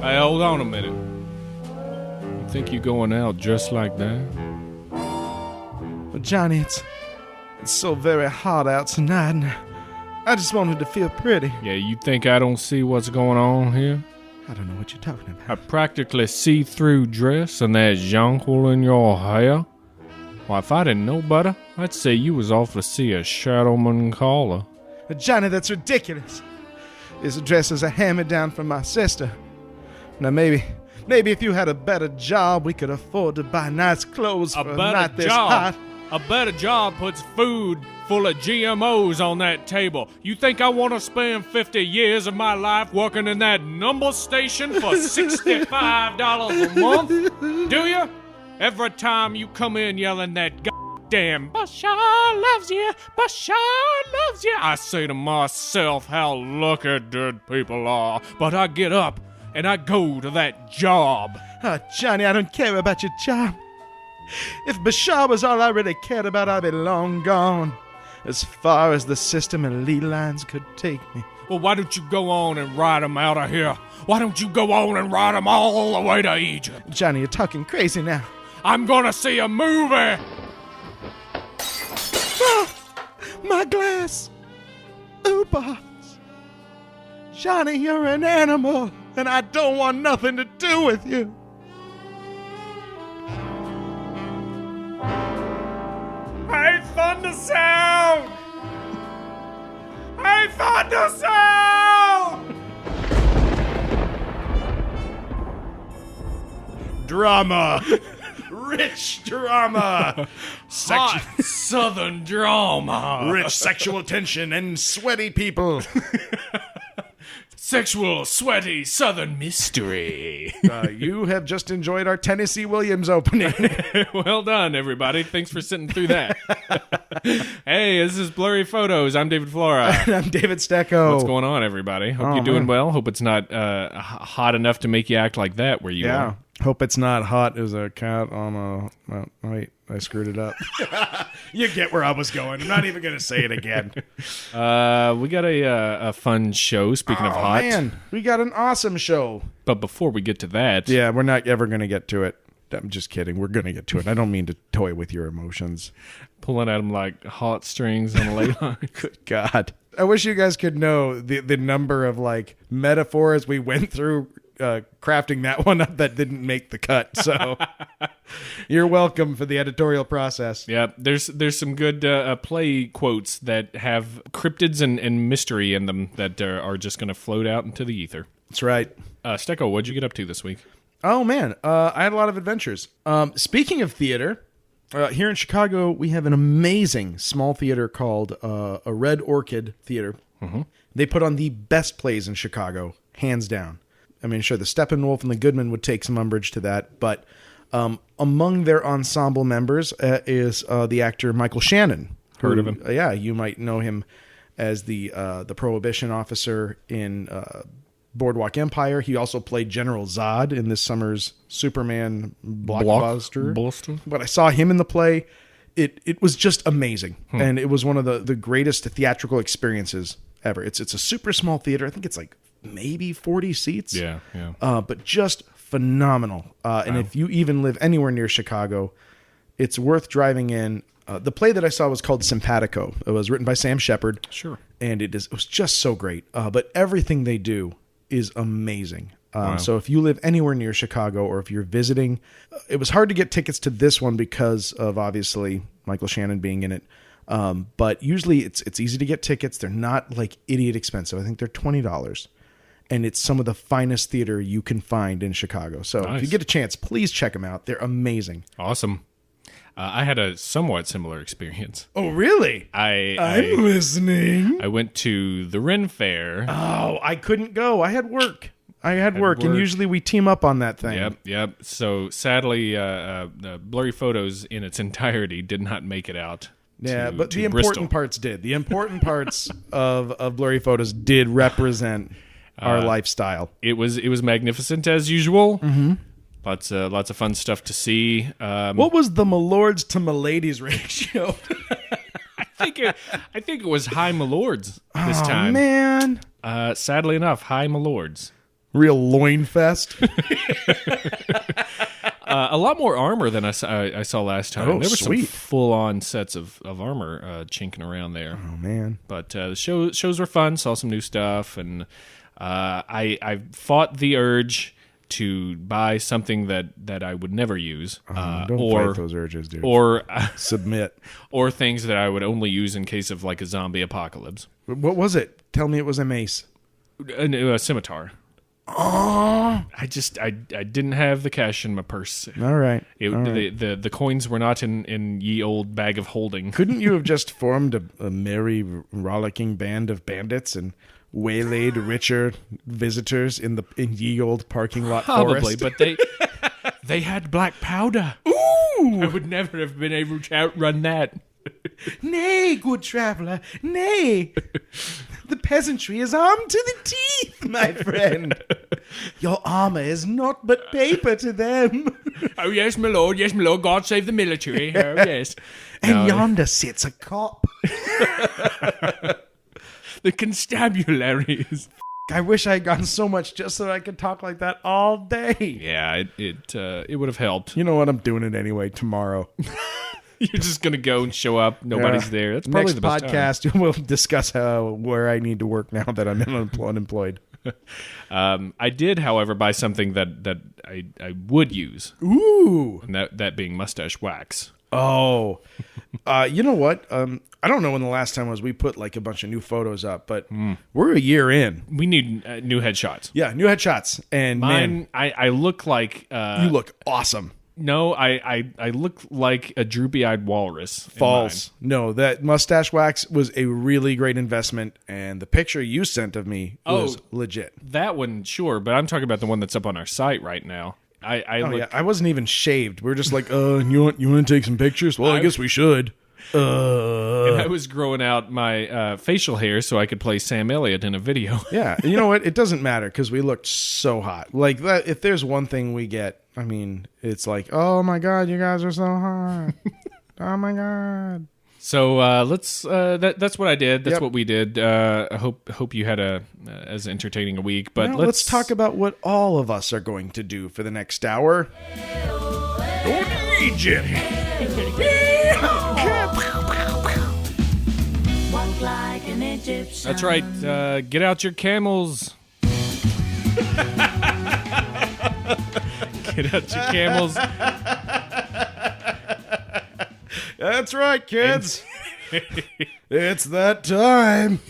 Hey, hold on a minute. You think you're going out just like that? Well, Johnny, it's so very hot out tonight, and I just wanted to feel pretty. Yeah, you think I don't see what's going on here? I don't know what you're talking about. A practically see-through dress and that jonquil in your hair? Why, if I didn't know better, I'd say you was off to see a shadowman caller. Johnny, that's ridiculous. This dress is a hand-me-down from my sister. Now, maybe if you had a better job, we could afford to buy nice clothes for a night this hot. A better job puts food full of GMOs on that table. You think I want to spend 50 years of my life working in that number station for $65 a month? Do you? Every time you come in yelling that goddamn Bashar loves you, Bashar loves you, I say to myself how lucky dead people are. But I get up and I go to that job. Oh, Johnny, I don't care about your job. If Bashar was all I really cared about, I'd be long gone. As far as the system and lead lines could take me. Well, why don't you go on and ride them out of here? Why don't you go on and ride them all the way to Egypt? Johnny, you're talking crazy now. I'm gonna see a movie! Oh, my glass. Oops. Johnny, you're an animal, and I don't want nothing to do with you. Hey, thunder sound! Hey, thunder sound! Drama. Rich drama. Hot southern drama. Rich sexual tension and sweaty people. Sexual, sweaty southern mystery. You have just enjoyed our Tennessee Williams opening. Well done, everybody. Thanks for sitting through that. Hey, this is Blurry Photos. I'm David Flora. I'm David Stecco. What's going on, everybody? Hope you're doing well. Hope it's not hot enough to make you act like that where you are. Hope it's not hot as a cat on a... wait, I screwed it up. You get where I was going. I'm not even going to say it again. We got a fun show, speaking of hot. Man, we got an awesome show. But before we get to that... Yeah, we're not ever going to get to it. I'm just kidding. We're going to get to it. I don't mean to toy with your emotions. Pulling at them like hot strings on a ley line. Good God. I wish you guys could know the number of like metaphors we went through crafting that one up that didn't make the cut. So you're welcome for the editorial process. Yeah, there's some good play quotes that have cryptids and mystery in them that are just going to float out into the ether. That's right. Stecco, what'd you get up to this week? Oh, man. I had a lot of adventures. Speaking of theater, here in Chicago, we have an amazing small theater called a Red Orchid Theater. Mm-hmm. They put on the best plays in Chicago, hands down. I mean, sure, the Steppenwolf and the Goodman would take some umbrage to that, but among their ensemble members is the actor Michael Shannon. Heard of him? Yeah, you might know him as the Prohibition officer in Boardwalk Empire. He also played General Zod in this summer's Superman blockbuster. But I saw him in the play. It was just amazing, and it was one of the greatest theatrical experiences ever. It's a super small theater. I think it's like maybe 40 seats. Yeah. But just phenomenal. And if you even live anywhere near Chicago, it's worth driving in. The play that I saw was called Simpatico. It was written by Sam Shepard. Sure. And it was just so great. But everything they do is amazing. So if you live anywhere near Chicago or if you're visiting, it was hard to get tickets to this one because of obviously Michael Shannon being in it. But usually it's easy to get tickets. They're not like idiot expensive. I think they're $20. And it's some of the finest theater you can find in Chicago. So if you get a chance, please check them out. They're amazing. Awesome. I had a somewhat similar experience. Oh, really? I'm listening. I went to the Ren Fair. Oh, I couldn't go. I had work. And usually we team up on that thing. Yep. So sadly, the Blurry Photos in its entirety did not make it out. Yeah, but the Bristol. important parts did. The important parts of Blurry Photos did represent our lifestyle. It was magnificent as usual. Mm-hmm. Lots of fun stuff to see. What was the milords to miladies ratio? I think it was high milords this time. Man. Sadly enough, high milords. Real loin fest. A lot more armor than I saw last time. Oh, there were sweet. some full-on sets of armor chinking around there. Oh, man. But the shows were fun. Saw some new stuff, and I fought the urge to buy something that I would never use. Don't fight those urges, dude. Or submit. Or things that I would only use in case of like a zombie apocalypse. What was it? Tell me it was a mace. A scimitar. Oh, I didn't have the cash in my purse. All right. The coins were not in ye old bag of holding. Couldn't you have just formed a merry, rollicking band of bandits and waylaid richer visitors in ye old parking lot Probably, forest? but they had black powder. Ooh! I would never have been able to outrun that. Nay, good traveler, nay. The peasantry is armed to the teeth, my friend. Your armor is naught but paper to them. Oh, yes, my lord. God save the military. Oh, yes. And yonder sits a cop. The constabularies. I wish I had gotten so much just so I could talk like that all day. Yeah, it would have helped. You know what? I'm doing it anyway tomorrow. You're just going to go and show up. Nobody's there. That's probably Next the best podcast, we'll discuss where I need to work now that I'm unemployed. I did, however, buy something that I would use. Ooh. And that being mustache wax. Oh. You know what? I don't know when the last time was we put like a bunch of new photos up, but we're a year in. We need new headshots. Yeah, new headshots. And mine, man, I look like... you look awesome. No, I look like a droopy-eyed walrus. False. No, that mustache wax was a really great investment, and the picture you sent of me was legit. That one, sure, but I'm talking about the one that's up on our site right now. I wasn't even shaved. We were just like, you want to take some pictures? Well, I guess we should. And I was growing out my facial hair so I could play Sam Elliott in a video. Yeah, you know what? It doesn't matter because we looked so hot. Like that. If there's one thing we get, I mean, it's like, oh my god, you guys are so hot. Oh my god. So let's. That's what I did. That's what we did. I hope you had as entertaining a week. But let's talk about what all of us are going to do for the next hour. Go to Egypt. That's right. Get out your camels. Get out your camels. That's right, kids. It's that time.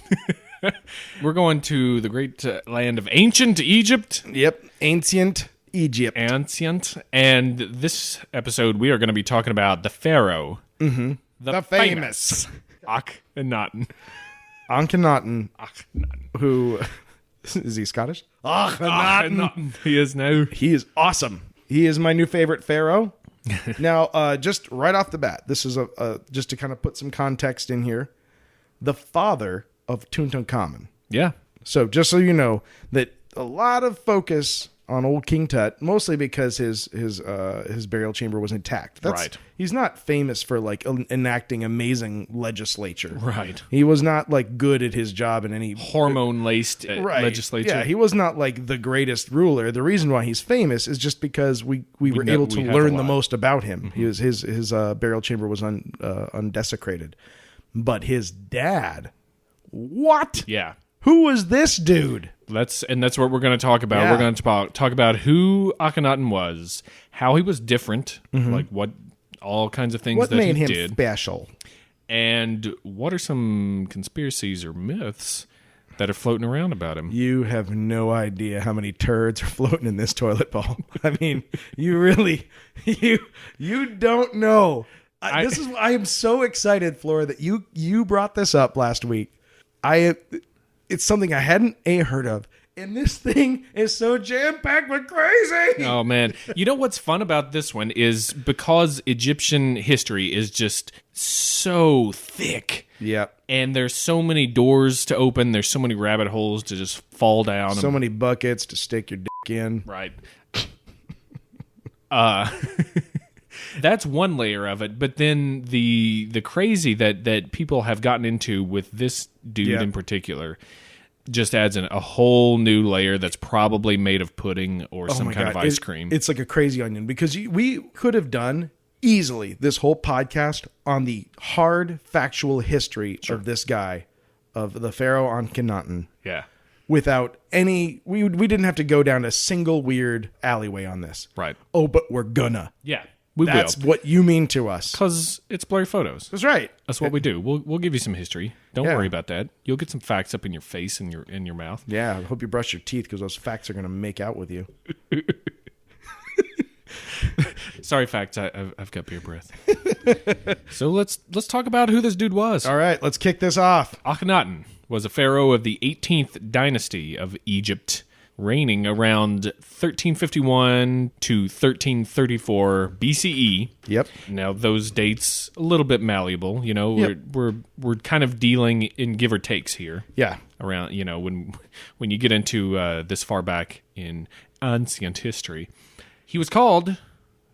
We're going to the great land of ancient Egypt. Yep, ancient Egypt. Ancient. And this episode, we are going to be talking about the Pharaoh. Mm-hmm. The famous Akhenaten. Akhenaten. Who... Is he Scottish? Akhenaten. He is now. He is awesome. He is my new favorite pharaoh. Now, just right off the bat, this is just to kind of put some context in here. The father of Tutankhamun. Yeah. So just so you know that a lot of focus on old King Tut, mostly because his burial chamber was intact. Right. He's not famous for like enacting amazing legislature. Right. He was not like good at his job in any hormone-laced legislature. Yeah, he was not like the greatest ruler. The reason why he's famous is just because we were able to learn the most about him. Mm-hmm. His burial chamber was undesecrated. But his dad, what? Yeah. Who was this dude? That's what we're going to talk about. Yeah. We're going to talk about who Akhenaten was, how he was different, like what all kinds of things what that made he him did, special, and what are some conspiracies or myths that are floating around about him. You have no idea how many turds are floating in this toilet bowl. I mean, you really, you don't know. I am so excited, Flora, that you brought this up last week. It's something I hadn't heard of. And this thing is so jam-packed with crazy. Oh, man. You know what's fun about this one is because Egyptian history is just so thick. Yep. And there's so many doors to open. There's so many rabbit holes to just fall down. So many buckets to stick your dick in. Right. That's one layer of it. But then the crazy that people have gotten into with this dude in particular just adds in a whole new layer that's probably made of pudding or some my kind God. of ice cream. It's like a crazy onion because we could have done easily this whole podcast on the hard factual history of this guy, of the Pharaoh Akhenaten. Yeah. Without any, we didn't have to go down a single weird alleyway on this. Right. Oh, but we're gonna. Yeah. That's what you mean to us. Because it's Blurry Photos. That's right. That's what we do. We'll give you some history. Don't worry about that. You'll get some facts up in your face and in your mouth. Yeah, I hope you brush your teeth because those facts are going to make out with you. Sorry, facts. I've got beer breath. So let's talk about who this dude was. All right, let's kick this off. Akhenaten was a pharaoh of the 18th dynasty of Egypt, reigning around 1351 to 1334 BCE. Yep. Now those dates a little bit malleable. You know, we're kind of dealing in give or takes here. Yeah. Around, you know, when you get into this far back in ancient history, he was called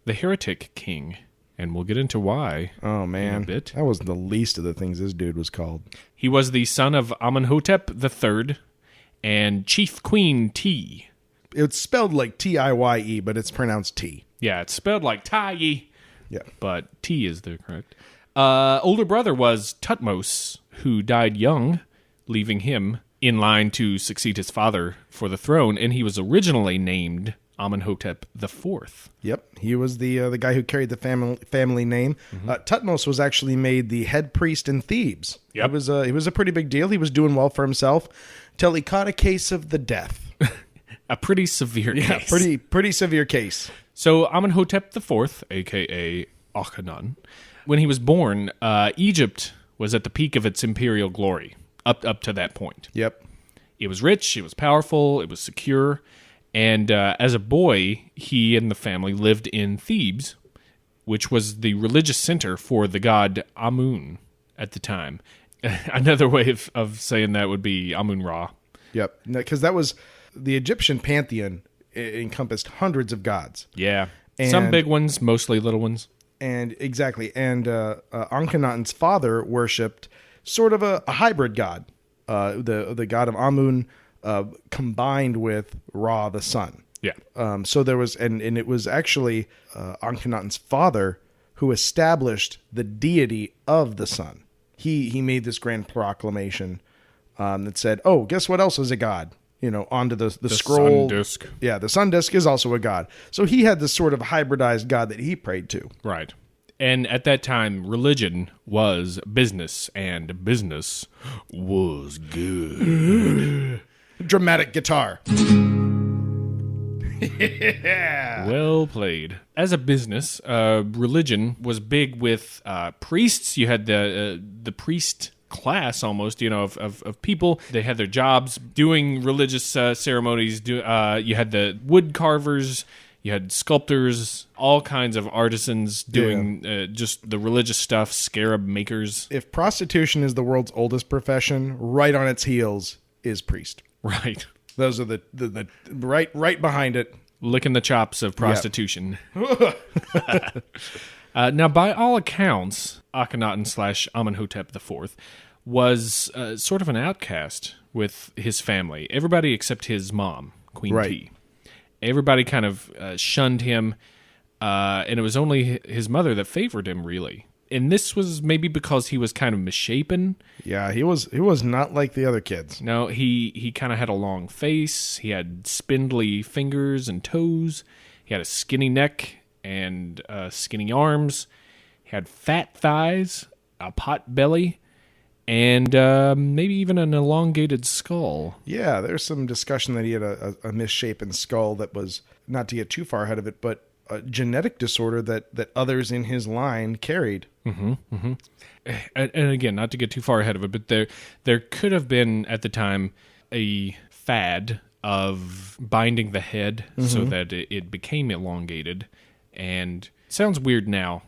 the Heretic King, and we'll get into why. Oh man, in a bit. That was the least of the things this dude was called. He was the son of Amenhotep III and Chief Queen T. It's spelled like T-I-Y-E, but it's pronounced T. Yeah, it's spelled like Ty, Yeah. but T is the correct. Older brother was Tutmos, who died young, leaving him in line to succeed his father for the throne, and he was originally named Amenhotep IV. Yep, he was the guy who carried the family name. Tutmos was actually made the head priest in Thebes. Yep. It was a pretty big deal. He was doing well for himself till he caught a case of the death. A pretty severe case. Pretty severe case. So Amenhotep IV, a.k.a. Akhenaten, when he was born, Egypt was at the peak of its imperial glory up to that point. Yep. It was rich, it was powerful, it was secure, and as a boy, he and the family lived in Thebes, which was the religious center for the god Amun at the time. Another way of saying that would be Amun-Ra. Yep, because that was the Egyptian pantheon encompassed hundreds of gods. Yeah, And some big ones, mostly little ones. And exactly, and Akhenaten's father worshipped sort of a hybrid god, the god of Amun combined with Ra, the sun. Yeah. So there was, and it was actually Akhenaten's father who established the deity of the sun. He made this grand proclamation that said, "Oh, guess what else is a god?" You know, onto the scroll. Sun disk. Yeah, the sun disk is also a god. So he had this sort of hybridized god that he prayed to. Right. And at that time, religion was business, and business was good. Dramatic guitar. Yeah. Well played. As a business, religion was big with priests. You had the priest class almost, you know, of people. They had their jobs doing religious ceremonies. You had the wood carvers. You had sculptors, all kinds of artisans doing just the religious stuff, scarab makers. If prostitution is the world's oldest profession, right on its heels is priest. Right. Those are the right behind it. Licking the chops of prostitution. Yep. Now, by all accounts, Akhenaten / Amenhotep IV was sort of an outcast with his family. Everybody except his mom, Queen T. Everybody kind of shunned him, and it was only his mother that favored him, really. And this was maybe because he was kind of misshapen. Yeah, he was not like the other kids. No, he kind of had a long face. He had spindly fingers and toes. He had a skinny neck and skinny arms. He had fat thighs, a pot belly, and maybe even an elongated skull. Yeah, there's some discussion that he had a misshapen skull that was, not to get too far ahead of it, but a genetic disorder that others in his line carried. Mm-hmm, mm-hmm. And again, not to get too far ahead of it, but there could have been at the time a fad of binding the head so that it became elongated. And it sounds weird now,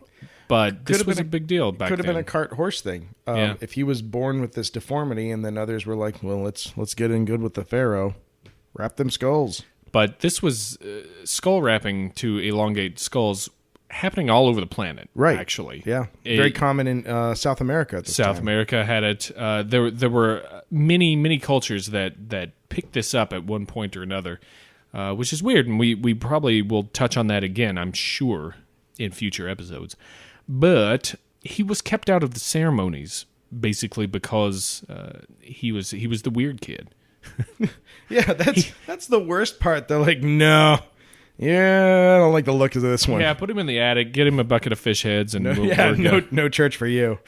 but this was a big deal back then. Could have been a cart horse thing. If he was born with this deformity, and then others were like, "Well, let's get in good with the pharaoh, wrap them skulls." But this was skull wrapping to elongate skulls happening all over the planet, right? Actually, yeah, very common in South America. At this South time. America had it. There were many cultures that picked this up at one point or another, which is weird, and we probably will touch on that again, I'm sure, in future episodes. But he was kept out of the ceremonies basically because he was the weird kid. Yeah, that's the worst part. They're like, no. Yeah, I don't like the look of this one. Yeah, put him in the attic, get him a bucket of fish heads, and no church for you.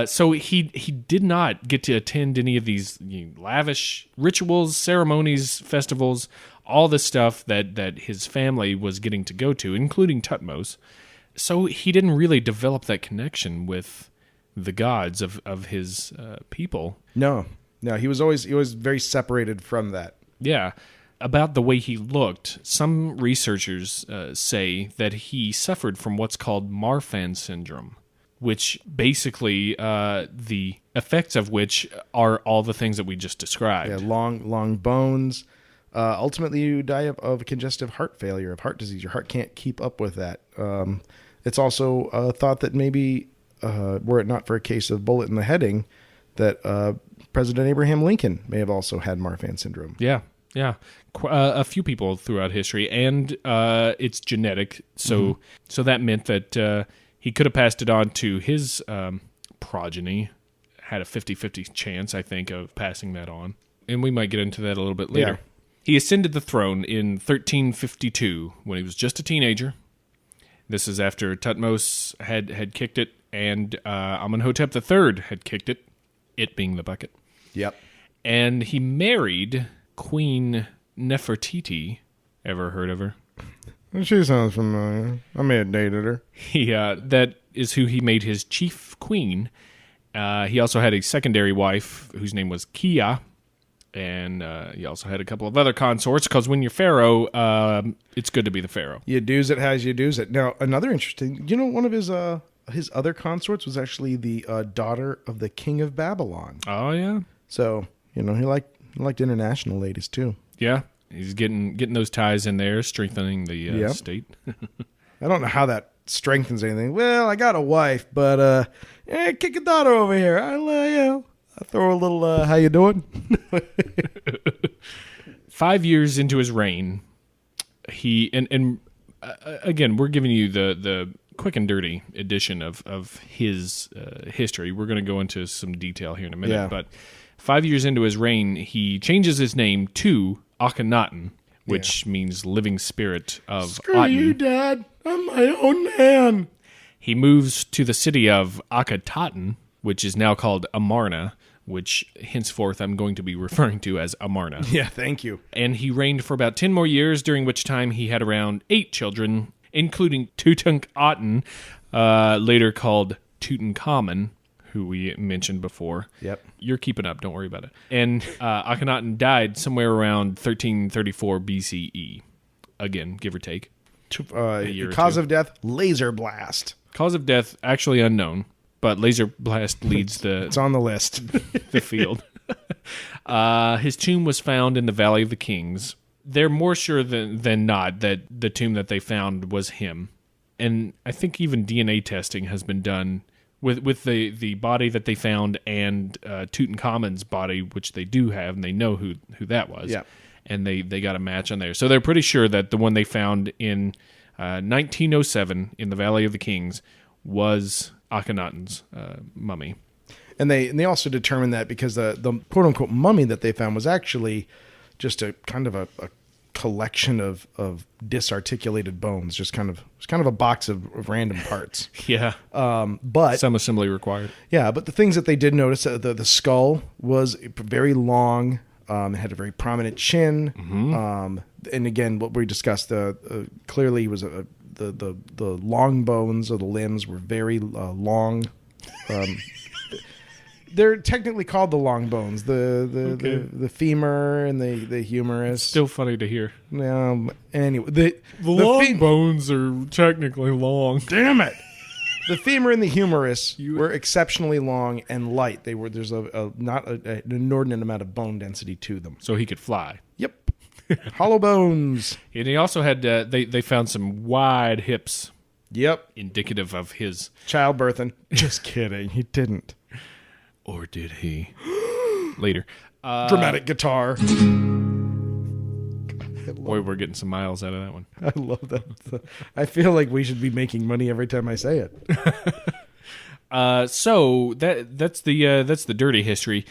So he did not get to attend any of these lavish rituals, ceremonies, festivals, all the stuff that his family was getting to go to, including Thutmose. So he didn't really develop that connection with the gods of his people. No, he was very separated from that. Yeah. About the way he looked, some researchers say that he suffered from what's called Marfan Syndrome, which basically the effects of which are all the things that we just described. Yeah, long bones. Ultimately, you die of congestive heart failure, of heart disease. Your heart can't keep up with that. It's also thought that maybe, were it not for a case of bullet in the heading, that President Abraham Lincoln may have also had Marfan Syndrome. Yeah. A few people throughout history, and it's genetic, so that meant that he could have passed it on to his progeny, had a 50-50 chance, I think, of passing that on, and we might get into that a little bit later. Yeah. He ascended the throne in 1352 when he was just a teenager. This is after Thutmose had kicked it, and Amenhotep III had kicked it being the bucket. Yep. And he married Queen Nefertiti. Ever heard of her? She sounds familiar. I may have dated her. That is who he made his chief queen. He also had a secondary wife whose name was Kia, and he also had a couple of other consorts, because when you're Pharaoh, it's good to be the Pharaoh. You do's it as you do's it. Now, another interesting, one of his other consorts was actually the daughter of the king of Babylon. Oh, yeah? So, he liked international ladies too. Yeah, he's getting those ties in there, strengthening the state. I don't know how that strengthens anything. Well, I got a wife, but kick a daughter over here. I throw a little. How you doing? 5 years into his reign, he again, we're giving you the quick and dirty edition of his history. We're going to go into some detail here in a minute, but 5 years into his reign, he changes his name to Akhenaten, which means living spirit of Screw Aten. you, Dad. I'm my own man. He moves to the city of Akhenaten, which is now called Amarna, which henceforth I'm going to be referring to as Amarna. Yeah, thank you. And he reigned for about 10 more years, during which time he had around 8 children, including Tutankhamun, later called Tutankhamun, who we mentioned before. Yep. You're keeping up, don't worry about it. And Akhenaten died somewhere around 1334 BCE. Again, give or take. Cause of death, laser blast. Cause of death, actually unknown, but laser blast leads the... It's on the list. the field. His tomb was found in the Valley of the Kings. They're more sure than not that the tomb that they found was him. And I think even DNA testing has been done with the body that they found and Tutankhamun's body, which they do have, and they know who that was. Yeah. And they got a match on there. So they're pretty sure that the one they found in 1907 in the Valley of the Kings was Akhenaten's mummy. And they also determined that because the quote-unquote mummy that they found was actually just a kind of a collection of disarticulated bones, just kind of a box of random parts. Yeah. But some assembly required. Yeah, but the things that they did notice, the skull was very long. It had a very prominent chin. Mm-hmm. And again, what we discussed, clearly was the long bones of the limbs were very long. They're technically called the long bones, the femur and the humerus. Still funny to hear. Anyway, the long bones are technically long. Damn it! The femur and the humerus were exceptionally long and light. There's not an inordinate amount of bone density to them. So he could fly. Yep. Hollow bones. And he also had they found some wide hips Yep. Indicative of his childbirthing. Just kidding. He didn't. Or did he? Later. Dramatic guitar. Boy, we're getting some miles out of that one. I love that. I feel like we should be making money every time I say it. So that's the dirty history.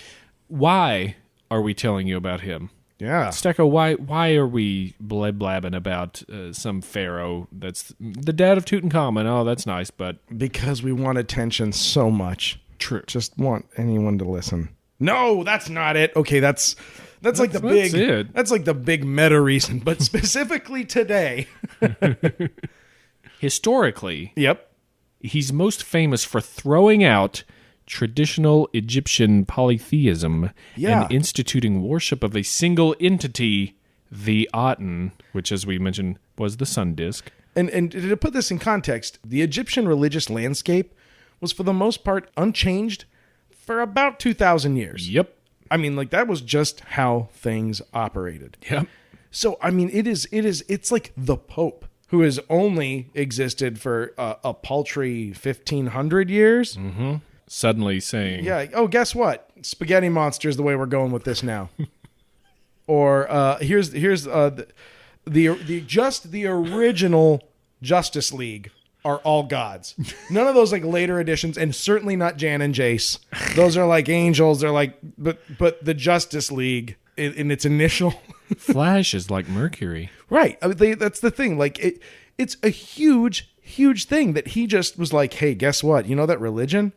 Why are we telling you about him? Yeah. Stecco, why are we blabbing about some pharaoh that's the dad of Tutankhamun? Oh, that's nice, but... Because we want attention so much. True. Just want anyone to listen. No, that's not it. Okay, that's like the big... That's like the big meta reason, but specifically today. Historically... Yep. He's most famous for throwing out traditional Egyptian polytheism and instituting worship of a single entity, the Aten, which, as we mentioned, was the sun disk. And to put this in context, the Egyptian religious landscape was, for the most part, unchanged for about 2,000 years. Yep. I mean, like, that was just how things operated. Yep. So, I mean, it's like the Pope, who has only existed for a paltry 1,500 years. Mm-hmm. Suddenly saying... Yeah, oh, guess what? Spaghetti monster's the way we're going with this now. Or here's the original Justice League are all gods. None of those like later editions, and certainly not Jan and Jace. Those are like angels. They're like, but the Justice League in its initial... Flash is like Mercury. Right. I mean, that's the thing. Like it's a huge thing that he just was like, hey, guess what? You know that religion?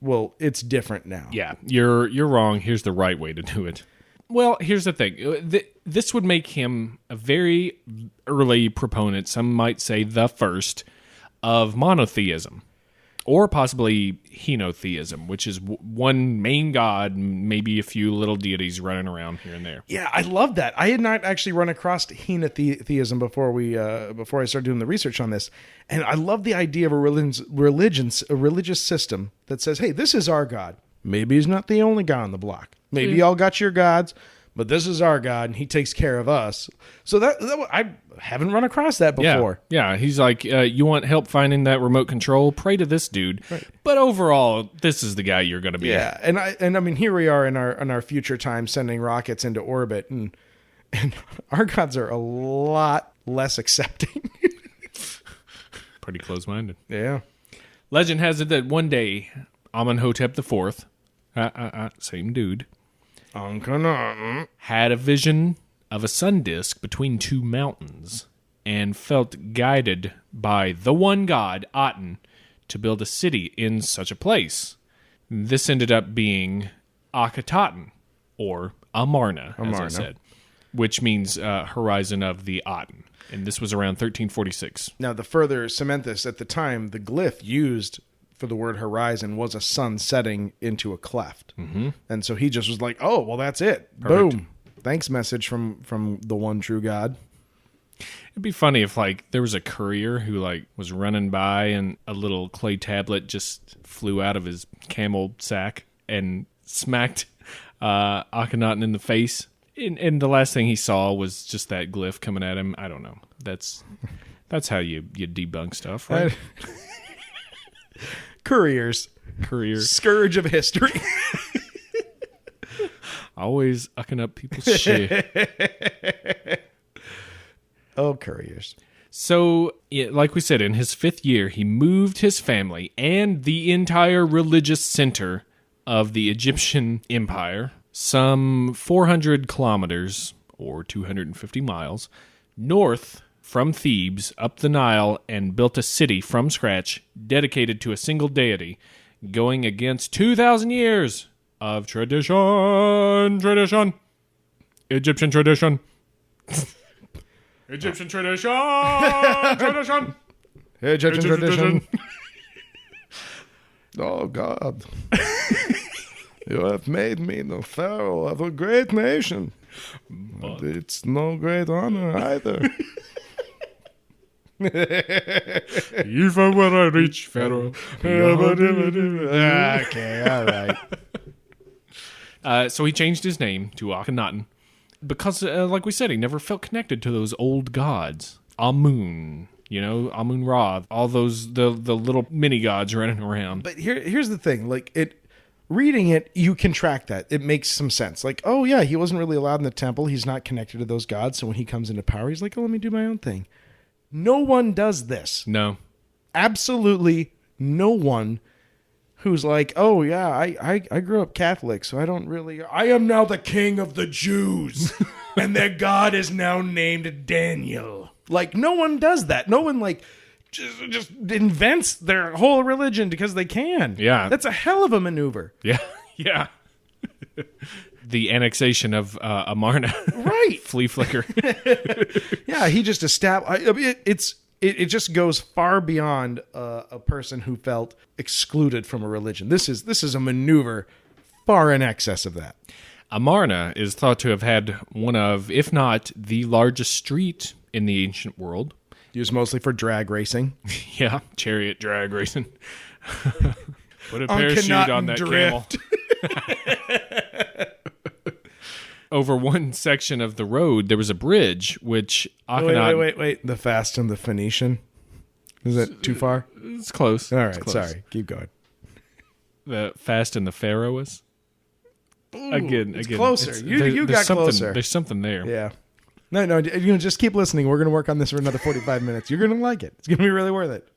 Well, it's different now. Yeah, you're wrong. Here's the right way to do it. Well, here's the thing. This would make him a very early proponent, some might say the first, of monotheism. Or possibly henotheism, which is one main god, maybe a few little deities running around here and there. Yeah, I love that. I had not actually run across henotheism before I started doing the research on this, and I love the idea of a religious system that says, "Hey, this is our god. Maybe he's not the only guy on the block. Maybe y'all got your gods, but this is our God, and he takes care of us." So that I haven't run across that before. Yeah. He's like, you want help finding that remote control? Pray to this dude. Right. But overall, this is the guy you're going to be. Yeah, and I mean, here we are in our future time sending rockets into orbit, and our gods are a lot less accepting. Pretty close-minded. Yeah. Legend has it that one day, Amenhotep IV, same dude, Akhenaten had a vision of a sun disk between two mountains and felt guided by the one god, Aten, to build a city in such a place. This ended up being Akhenaten, or Amarna, as I said, which means horizon of the Aten. And this was around 1346. Now, to further cement this, at the time, the glyph used for the word horizon was a sun setting into a cleft. Mm-hmm. And so he just was like, oh, well, that's it. Perfect. Boom. Thanks message from the one true God. It'd be funny if, like, there was a courier who, like, was running by and a little clay tablet just flew out of his camel sack and smacked Akhenaten in the face. And the last thing he saw was just that glyph coming at him. I don't know. That's how you debunk stuff, right? Couriers. Scourge of history. Always ucking up people's shit. Oh, couriers. So, like we said, in his 5th year, he moved his family and the entire religious center of the Egyptian empire some 400 kilometers, or 250 miles, north from Thebes up the Nile and built a city from scratch dedicated to a single deity, going against 2,000 years of tradition, Egyptian tradition, Egyptian tradition, Egyptian tradition. Oh, God. You have made me the pharaoh of a great nation. But it's no great honor either. If I were a rich pharaoh. Okay, all right. So he changed his name to Akhenaten because, like we said, he never felt connected to those old gods. Amun, Amun-Ra, all those the little mini gods running around. But here's the thing, reading it, you can track that. It makes some sense. Like, oh yeah, he wasn't really allowed in the temple. He's not connected to those gods. So when he comes into power, he's like, oh, let me do my own thing. No one does this. No. Absolutely no one who's like, oh yeah, I grew up Catholic, so I am now the king of the Jews, and their God is now named Daniel. Like, no one does that. No one just invents their whole religion because they can. Yeah. That's a hell of a maneuver. Yeah. Yeah. The annexation of Amarna. Right. Flea flicker. Yeah, he just established... It just goes far beyond a person who felt excluded from a religion. This is a maneuver far in excess of that. Amarna is thought to have had one of, if not the largest street in the ancient world. Used mostly for drag racing. Yeah, chariot drag racing. Put a parachute on that drift. camel. Over one section of the road, there was a bridge, which Akhenaten... Wait. The Fast and the Phoenician? Is that too far? It's close. All right, it's close. Sorry. Keep going. The Fast and the Pharaoh was? Again. Closer. You got closer. There's something there. Yeah. No, just keep listening. We're going to work on this for another 45 minutes. You're going to like it. It's going to be really worth it.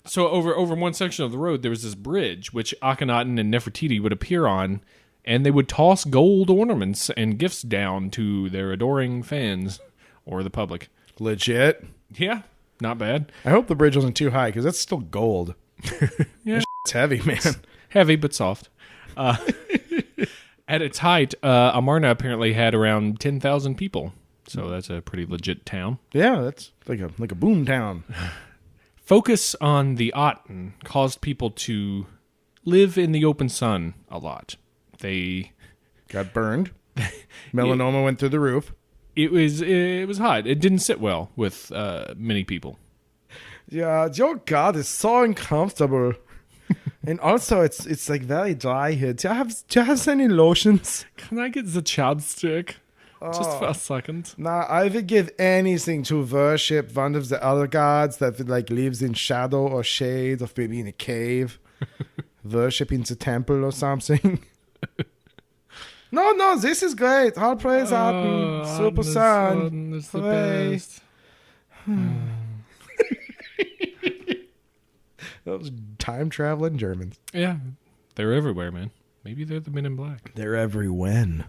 So over one section of the road, there was this bridge, which Akhenaten and Nefertiti would appear on, and they would toss gold ornaments and gifts down to their adoring fans or the public. Legit. Yeah, not bad. I hope the bridge wasn't too high, because that's still gold. Yeah. It's heavy, man. Heavy, but soft. At its height, Amarna apparently had around 10,000 people. So that's a pretty legit town. Yeah, that's like a boom town. Focus on the Aten caused people to live in the open sun a lot. They got burned. Melanoma went through the roof. It was hot. It didn't sit well with many people. Yeah, your God is so uncomfortable. And also, it's like very dry here. Do you have any lotions? Can I get the chapstick? Just for a second. Nah, I would give anything to worship one of the other gods that lives in shadow or shade, or maybe in a cave. Worship in the temple or something. No, this is great. All praise Aten. Super sun. It's the best. Those time-traveling Germans. Yeah, they're everywhere, man. Maybe they're the Men in Black. They're everywhen.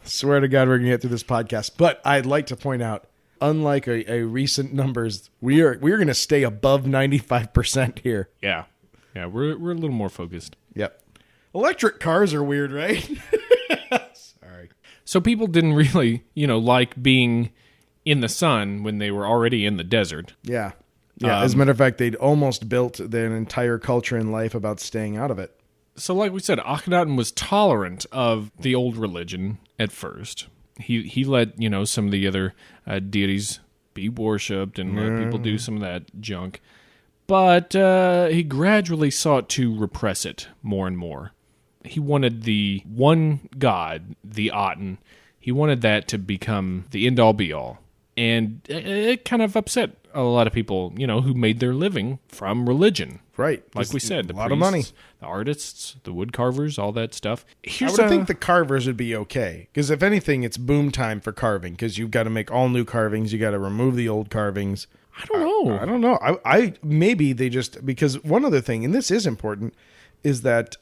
Swear to God, we're going to get through this podcast. But I'd like to point out, unlike a recent numbers, we're going to stay above 95% here. Yeah, we're a little more focused. Yep. Electric cars are weird, right? Sorry. So people didn't really, like being in the sun when they were already in the desert. Yeah. Yeah, as a matter of fact, they'd almost built their entire culture and life about staying out of it. So like we said, Akhenaten was tolerant of the old religion at first. He let, some of the other deities be worshipped and let people do some of that junk. But he gradually sought to repress it more and more. He wanted the one god, the Aten, he wanted that to become the end-all be-all. And it kind of upset a lot of people, who made their living from religion. Right. Like we said, a lot of money. The artists, the wood carvers, all that stuff. I would think the carvers would be okay. Because if anything, it's boom time for carving. Because you've got to make all new carvings. You got to remove the old carvings. I don't know. I maybe they just... Because one other thing, and this is important, is that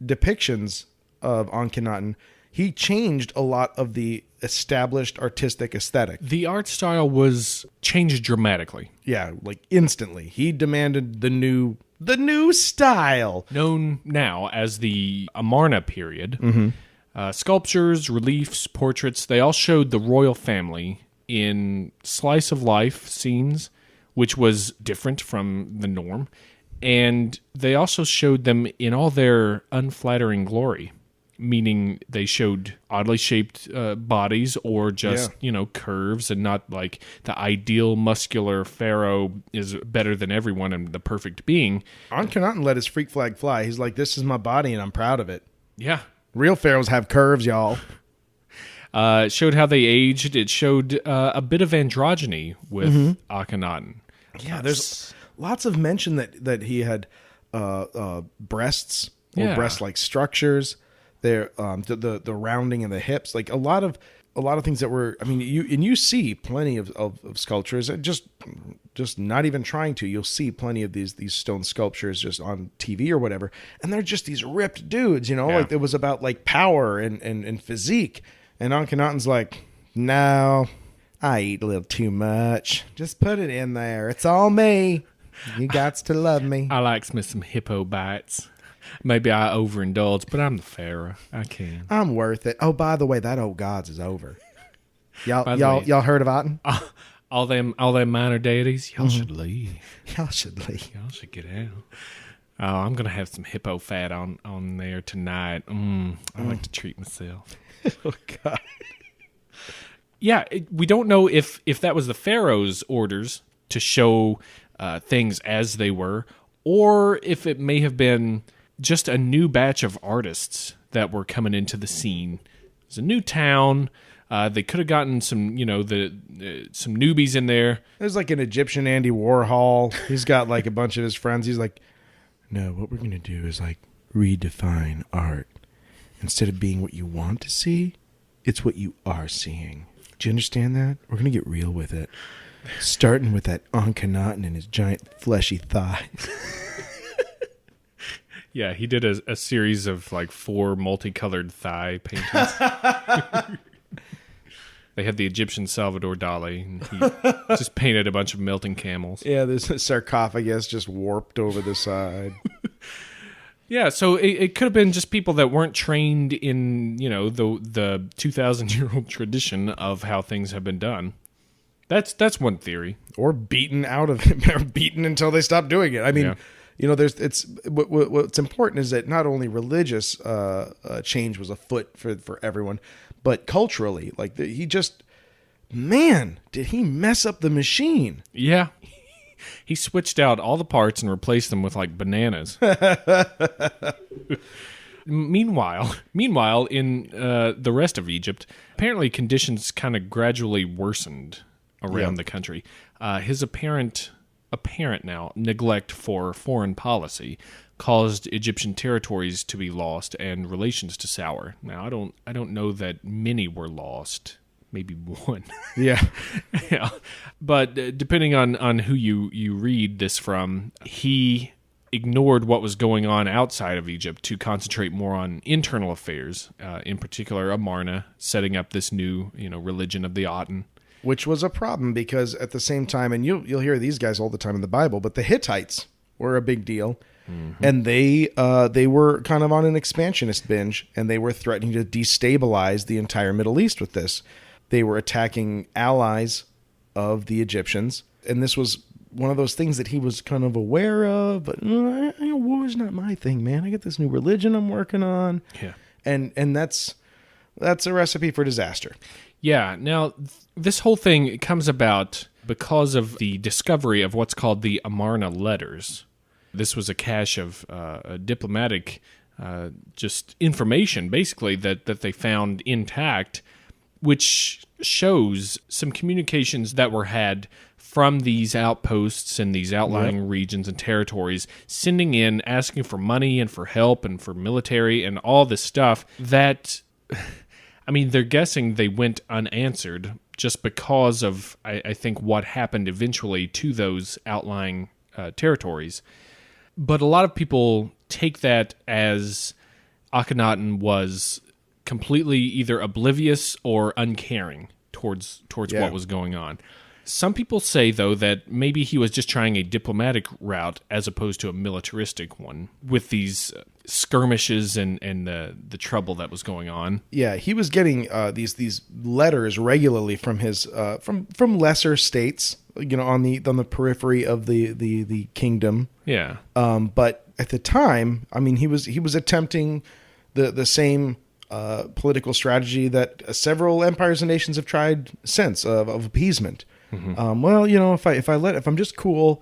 depictions of Akhenaten, he changed a lot of the established artistic aesthetic. The art style was changed dramatically. Yeah, like instantly. He demanded the new style. Known now as the Amarna period. Mm-hmm. Sculptures, reliefs, portraits, they all showed the royal family in slice of life scenes, which was different from the norm. And they also showed them in all their unflattering glory. Meaning they showed oddly shaped bodies or just, curves and not like the ideal muscular pharaoh is better than everyone and the perfect being. Akhenaten let his freak flag fly. He's like, this is my body and I'm proud of it. Yeah. Real pharaohs have curves, y'all. It showed how they aged. It showed a bit of androgyny with Akhenaten. Yeah, there's lots of mention that he had breasts or breast-like structures. There, the rounding of the hips, like a lot of things that were. I mean, you see plenty of sculptures, and just not even trying to. You'll see plenty of these stone sculptures just on TV or whatever, and they're just these ripped dudes. Like it was about like power and physique. And Akhenaten's like, no, I eat a little too much. Just put it in there. It's all me. You gots to love me. I likes me some hippo bites. Maybe I overindulge, but I'm the Pharaoh. I can. I'm worth it. Oh, by the way, that old gods is over. Y'all heard of Aten? All them minor deities. Y'all should leave. Y'all should leave. Y'all should get out. Oh, I'm gonna have some hippo fat on there tonight. I like to treat myself. Oh God. Yeah, we don't know if that was the Pharaoh's orders to show things as they were, or if it may have been just a new batch of artists that were coming into the scene. It's a new town. They could have gotten some, some newbies in there. There's like an Egyptian Andy Warhol. He's got like a bunch of his friends. He's like, no, what we're going to do is like redefine art. Instead of being what you want to see, it's what you are seeing. Do you understand that? We're going to get real with it. Starting with that Akhenaten and his giant fleshy thighs. Yeah, he did a series of like 4 multicolored thigh paintings. They had the Egyptian Salvador Dali, and he just painted a bunch of melting camels. Yeah, there's a sarcophagus just warped over the side. Yeah, so it could have been just people that weren't trained in, the 2,000-year-old tradition of how things have been done. That's one theory. Or beaten out of it, or beaten until they stop doing it. I mean, what's important is that not only religious change was afoot for everyone, but culturally, like did he mess up the machine? Yeah. He switched out all the parts and replaced them with like bananas. Meanwhile, in the rest of Egypt, apparently conditions kind of gradually worsened around the country. His apparent now neglect for foreign policy caused Egyptian territories to be lost and relations to sour. Now, I don't know that many were lost. Maybe one. Yeah. Yeah. But depending on who you read this from, he ignored what was going on outside of Egypt to concentrate more on internal affairs, in particular Amarna, setting up this new religion of the Aten. Which was a problem because at the same time, and you'll hear these guys all the time in the Bible, but the Hittites were a big deal. Mm-hmm. And they were kind of on an expansionist binge, and they were threatening to destabilize the entire Middle East with this. They were attacking allies of the Egyptians, and this was one of those things that he was kind of aware of, but war's not my thing, man. I got this new religion I'm working on. Yeah. And that's a recipe for disaster. Yeah. Now, this whole thing comes about because of the discovery of what's called the Amarna Letters. This was a cache of diplomatic just information, basically, that they found intact, which shows some communications that were had from these outposts and these outlying regions and territories, sending in, asking for money and for help and for military and all this stuff that, I mean, they're guessing they went unanswered just because of, I think, what happened eventually to those outlying territories. But a lot of people take that as Akhenaten was completely either oblivious or uncaring towards what was going on. Some people say, though, that maybe he was just trying a diplomatic route as opposed to a militaristic one with these skirmishes and the trouble that was going on. Yeah, he was getting these letters regularly from his from lesser states, on the periphery of the kingdom. Yeah. But at the time, I mean, he was attempting the same political strategy that several empires and nations have tried since of appeasement. Mm-hmm. If I'm just cool,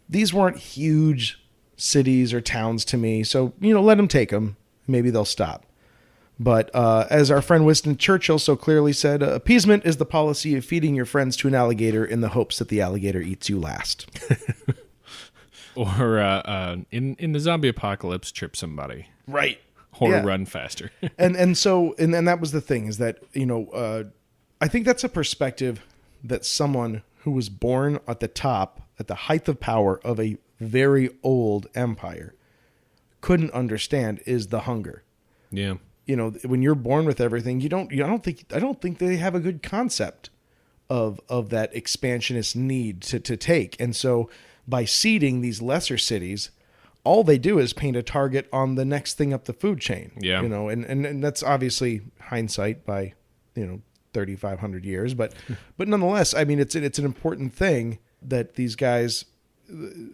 these weren't huge cities or towns to me, so let them take them. Maybe they'll stop. But as our friend Winston Churchill so clearly said, appeasement is the policy of feeding your friends to an alligator in the hopes that the alligator eats you last. Or in the zombie apocalypse, trip somebody. Right. Or run faster. and that was the thing, is that, I think that's a perspective that someone who was born at the top, at the height of power of a very old empire couldn't understand, is the hunger. Yeah. When you're born with everything, I don't think they have a good concept of that expansionist need to take. And so by seeding these lesser cities, all they do is paint a target on the next thing up the food chain. Yeah. And that's obviously hindsight by, 3,500 years, but nonetheless, I mean, it's an important thing that these guys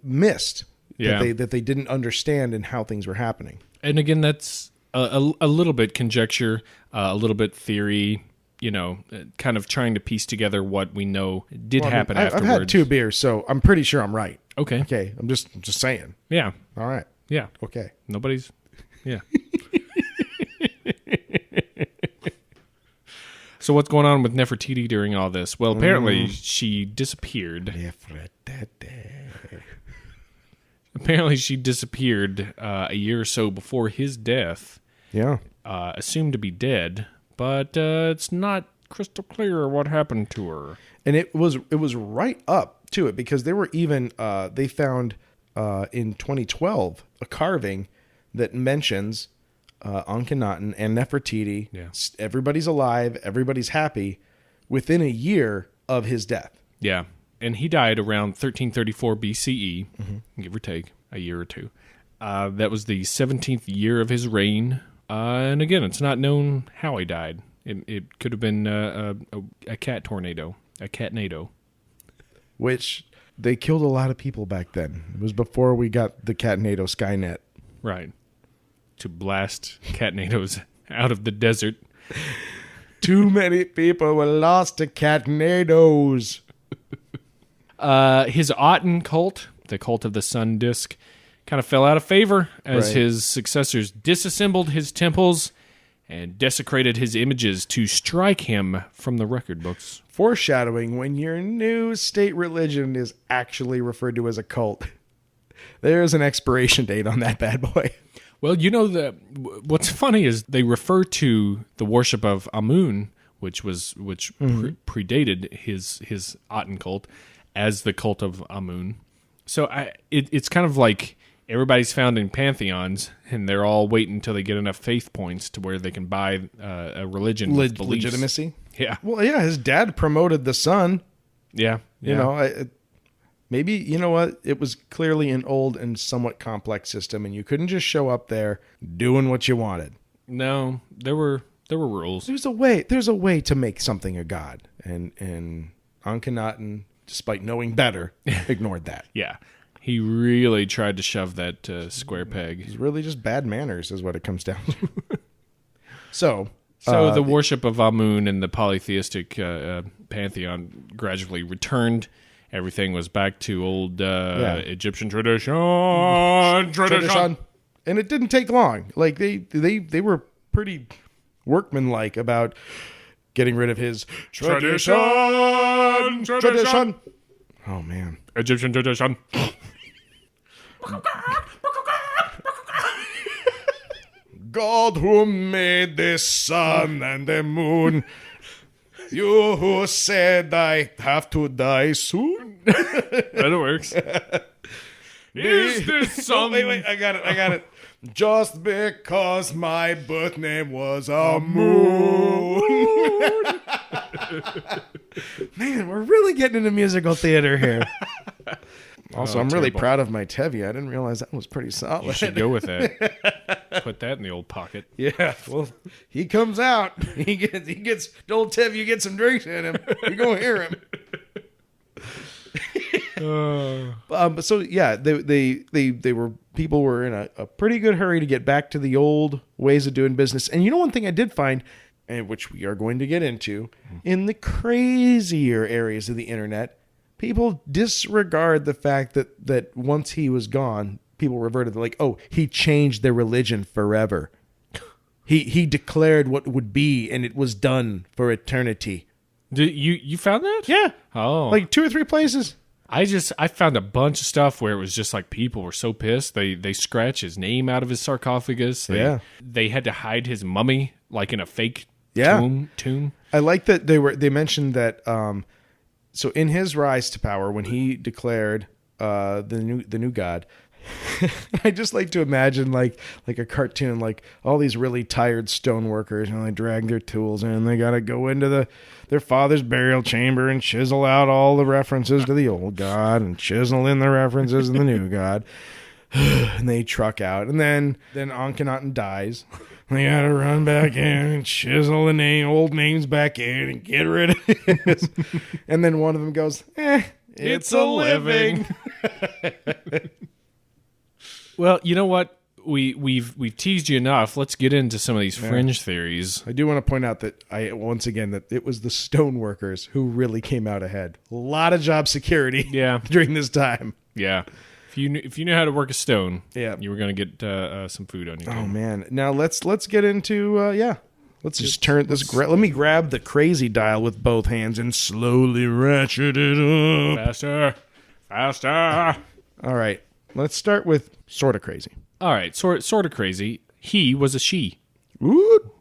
missed, that they didn't understand in how things were happening. And again, that's a little bit conjecture, a little bit theory, kind of trying to piece together what we know happen afterwards. I've had 2 beers, so I'm pretty sure I'm right. Okay. I'm just saying. Yeah. All right. Yeah. Okay. Nobody's. Yeah. So what's going on with Nefertiti during all this? Well, apparently she disappeared. Apparently she disappeared a year or so before his death. Yeah. Assumed to be dead, but it's not crystal clear what happened to her. And it was right up to it, because they were even they found in 2012 a carving that mentions Akhenaten and Nefertiti. Yeah. Everybody's alive, everybody's happy within a year of his death. Yeah. And he died around 1334 BCE, give or take a year or two. That was the 17th year of his reign. And again, it's not known how he died. It could have been a cat tornado, a catnado. Which they killed a lot of people back then. It was before we got the catnado Skynet. Right. To blast catnados out of the desert. Too many people were lost to catnados. His Aten cult, the cult of the sun disk, kind of fell out of favor as his successors disassembled his temples and desecrated his images to strike him from the record books. Foreshadowing when your new state religion is actually referred to as a cult. There's an expiration date on that bad boy. Well, what's funny is they refer to the worship of Amun, which predated his Aten cult, as the cult of Amun. So it's kind of like everybody's founding pantheons, and they're all waiting until they get enough faith points to where they can buy a religion with beliefs. Legitimacy. Yeah. Well, yeah, his dad promoted the sun. Yeah. Maybe, you know what? It was clearly an old and somewhat complex system, and you couldn't just show up there doing what you wanted. No, there were rules. There's a way to make something a god, and Akhenaten, despite knowing better, ignored that. Yeah. He really tried to shove that square peg. It's really just bad manners is what it comes down to. So the worship of Amun and the polytheistic pantheon gradually returned. Everything was back to old Egyptian tradition. And it didn't take long. Like they were pretty workmanlike about getting rid of his tradition. Oh man, Egyptian tradition. God who made the sun and the moon, you who said I have to die soon. That works. Is this some... Wait, I got it. Just because my birth name was Amun. Man, we're really getting into musical theater here. Also, I'm really proud of my Tevi. I didn't realize that was pretty solid. You should go with that. Put that in the old pocket. Yeah, well, he comes out. He gets old Tevi. You get some drinks in him. You're gonna hear him. So yeah, people were in a pretty good hurry to get back to the old ways of doing business. And one thing I did find, and which we are going to get into, in the crazier areas of the internet, people disregard the fact that once he was gone, people reverted to he changed their religion forever. He declared what would be, and it was done for eternity. You found that? Yeah. Oh. Like 2 or 3 places. I found a bunch of stuff where it was just like people were so pissed they scratched his name out of his sarcophagus. They had to hide his mummy like in a fake tomb. I like that they mentioned that so in his rise to power when he declared the new god, I just like to imagine like a cartoon, like all these really tired stoneworkers, and they drag their tools in. They got to go into their father's burial chamber and chisel out all the references to the old god and chisel in the references in the new god. And they truck out, and then Akhenaten dies. They got to run back in and chisel the old names back in and get rid of this. And then one of them goes, it's a living. Well, you know what? We've teased you enough. Let's get into some of these fringe theories. I do want to point out that that it was the stoneworkers who really came out ahead. A lot of job security during this time. Yeah. If you knew how to work a stone, you were going to get some food on your table. Oh man. Now let's get into let's just turn this let me grab the crazy dial with both hands and slowly ratchet it up. Faster. All right. Let's start with sort of crazy. All right, sort of crazy. He was a she. Ooh.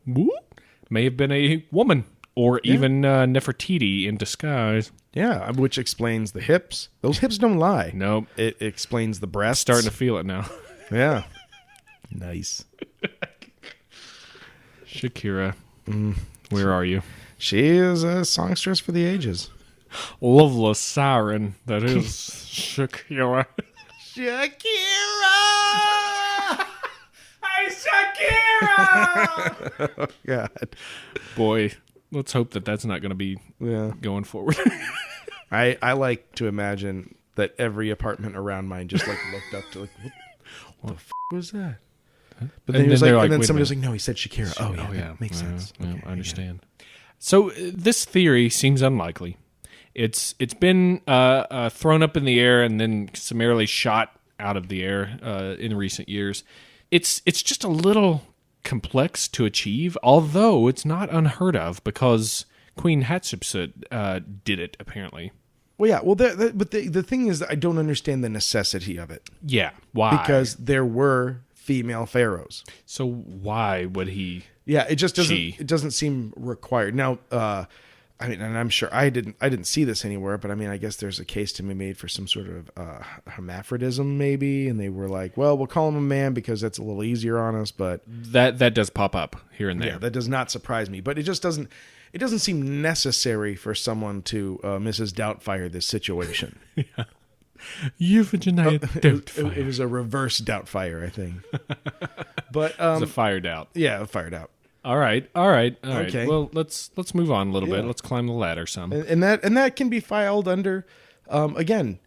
May have been a woman, or even Nefertiti in disguise. Yeah, which explains the hips. Those hips don't lie. Nope. It explains the breasts. Starting to feel it now. Yeah. Nice. Shakira, where are you? She is a songstress for the ages. Loveless siren that is Shakira. Shakira! Hey, Shakira! Oh, God. Boy, let's hope that's not going to be going forward. I like to imagine that every apartment around mine just like looked up to like, what the f*** was that? But then, then somebody was like, no, he said Shakira. Oh, yeah. Makes sense. Okay, I understand. Yeah. So this theory seems unlikely. It's been thrown up in the air and then summarily shot out of the air in recent years. It's just a little complex to achieve, although it's not unheard of because Queen Hatshepsut did it apparently. Well, yeah. Well, but the thing is, I don't understand the necessity of it. Yeah, why? Because there were female pharaohs. So why would he? Yeah, it just doesn't. It doesn't seem required. Now, I mean, and I'm sure I didn't see this anywhere, but I mean, I guess there's a case to be made for some sort of hermaphrodism, maybe, and they were like, well, we'll call him a man because that's a little easier on us. But that does pop up here and there. Yeah, that does not surprise me, but it just doesn't. It doesn't seem necessary for someone to Mrs. Doubtfire this situation. Yeah. Euphogenize Doubtfire. It was a reverse Doubtfire, I think. But it was a fire doubt. Yeah, a fire doubt. All right. Okay. Well, let's move on a little bit. Let's climb the ladder some. And that can be filed under again.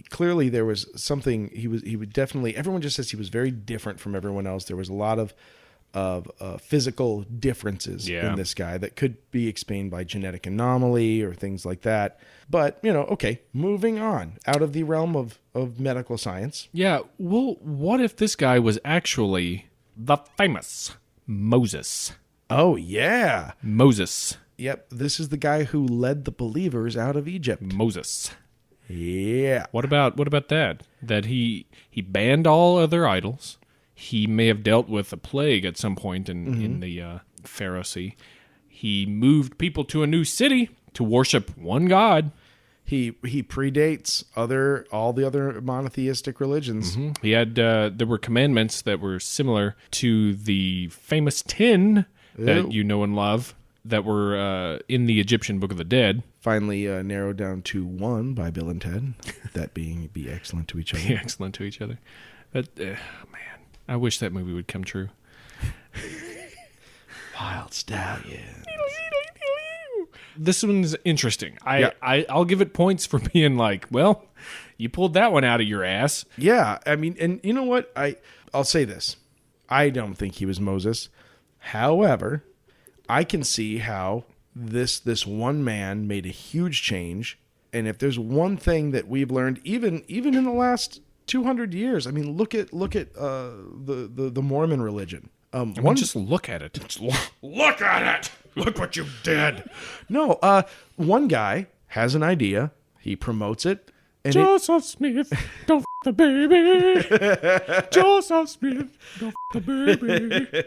Clearly, there was something he would definitely. Everyone just says he was very different from everyone else. There was a lot of physical differences in this guy that could be explained by genetic anomaly or things like that. But okay, moving on out of the realm of medical science. Yeah. Well, what if this guy was actually the famous Moses? Oh, yeah. Moses. Yep. This is the guy who led the believers out of Egypt. Moses. Yeah. What about that? That he banned all other idols. He may have dealt with a plague at some point in the Pharaoh Sea. He moved people to a new city to worship one god. He predates all the other monotheistic religions. Mm-hmm. He had there were commandments that were similar to the famous 10 that you know and love that were in the Egyptian Book of the Dead. Finally narrowed down to one by Bill and Ted. That being be excellent to each other. Be excellent to each other. But man, I wish that movie would come true. Wild Stallion. This one's interesting. I'll give it points for being like, well, you pulled that one out of your ass. Yeah, I mean, and you know what? I'll say this. I don't think he was Moses. However, I can see how this one man made a huge change. And if there's one thing that we've learned, even in the last 200 years, I mean, look at the Mormon religion. Just look at it. Look at it! Look what you did! No, one guy has an idea. He promotes it. And Joseph Smith, don't f*** the baby. Joseph Smith, don't f*** the baby.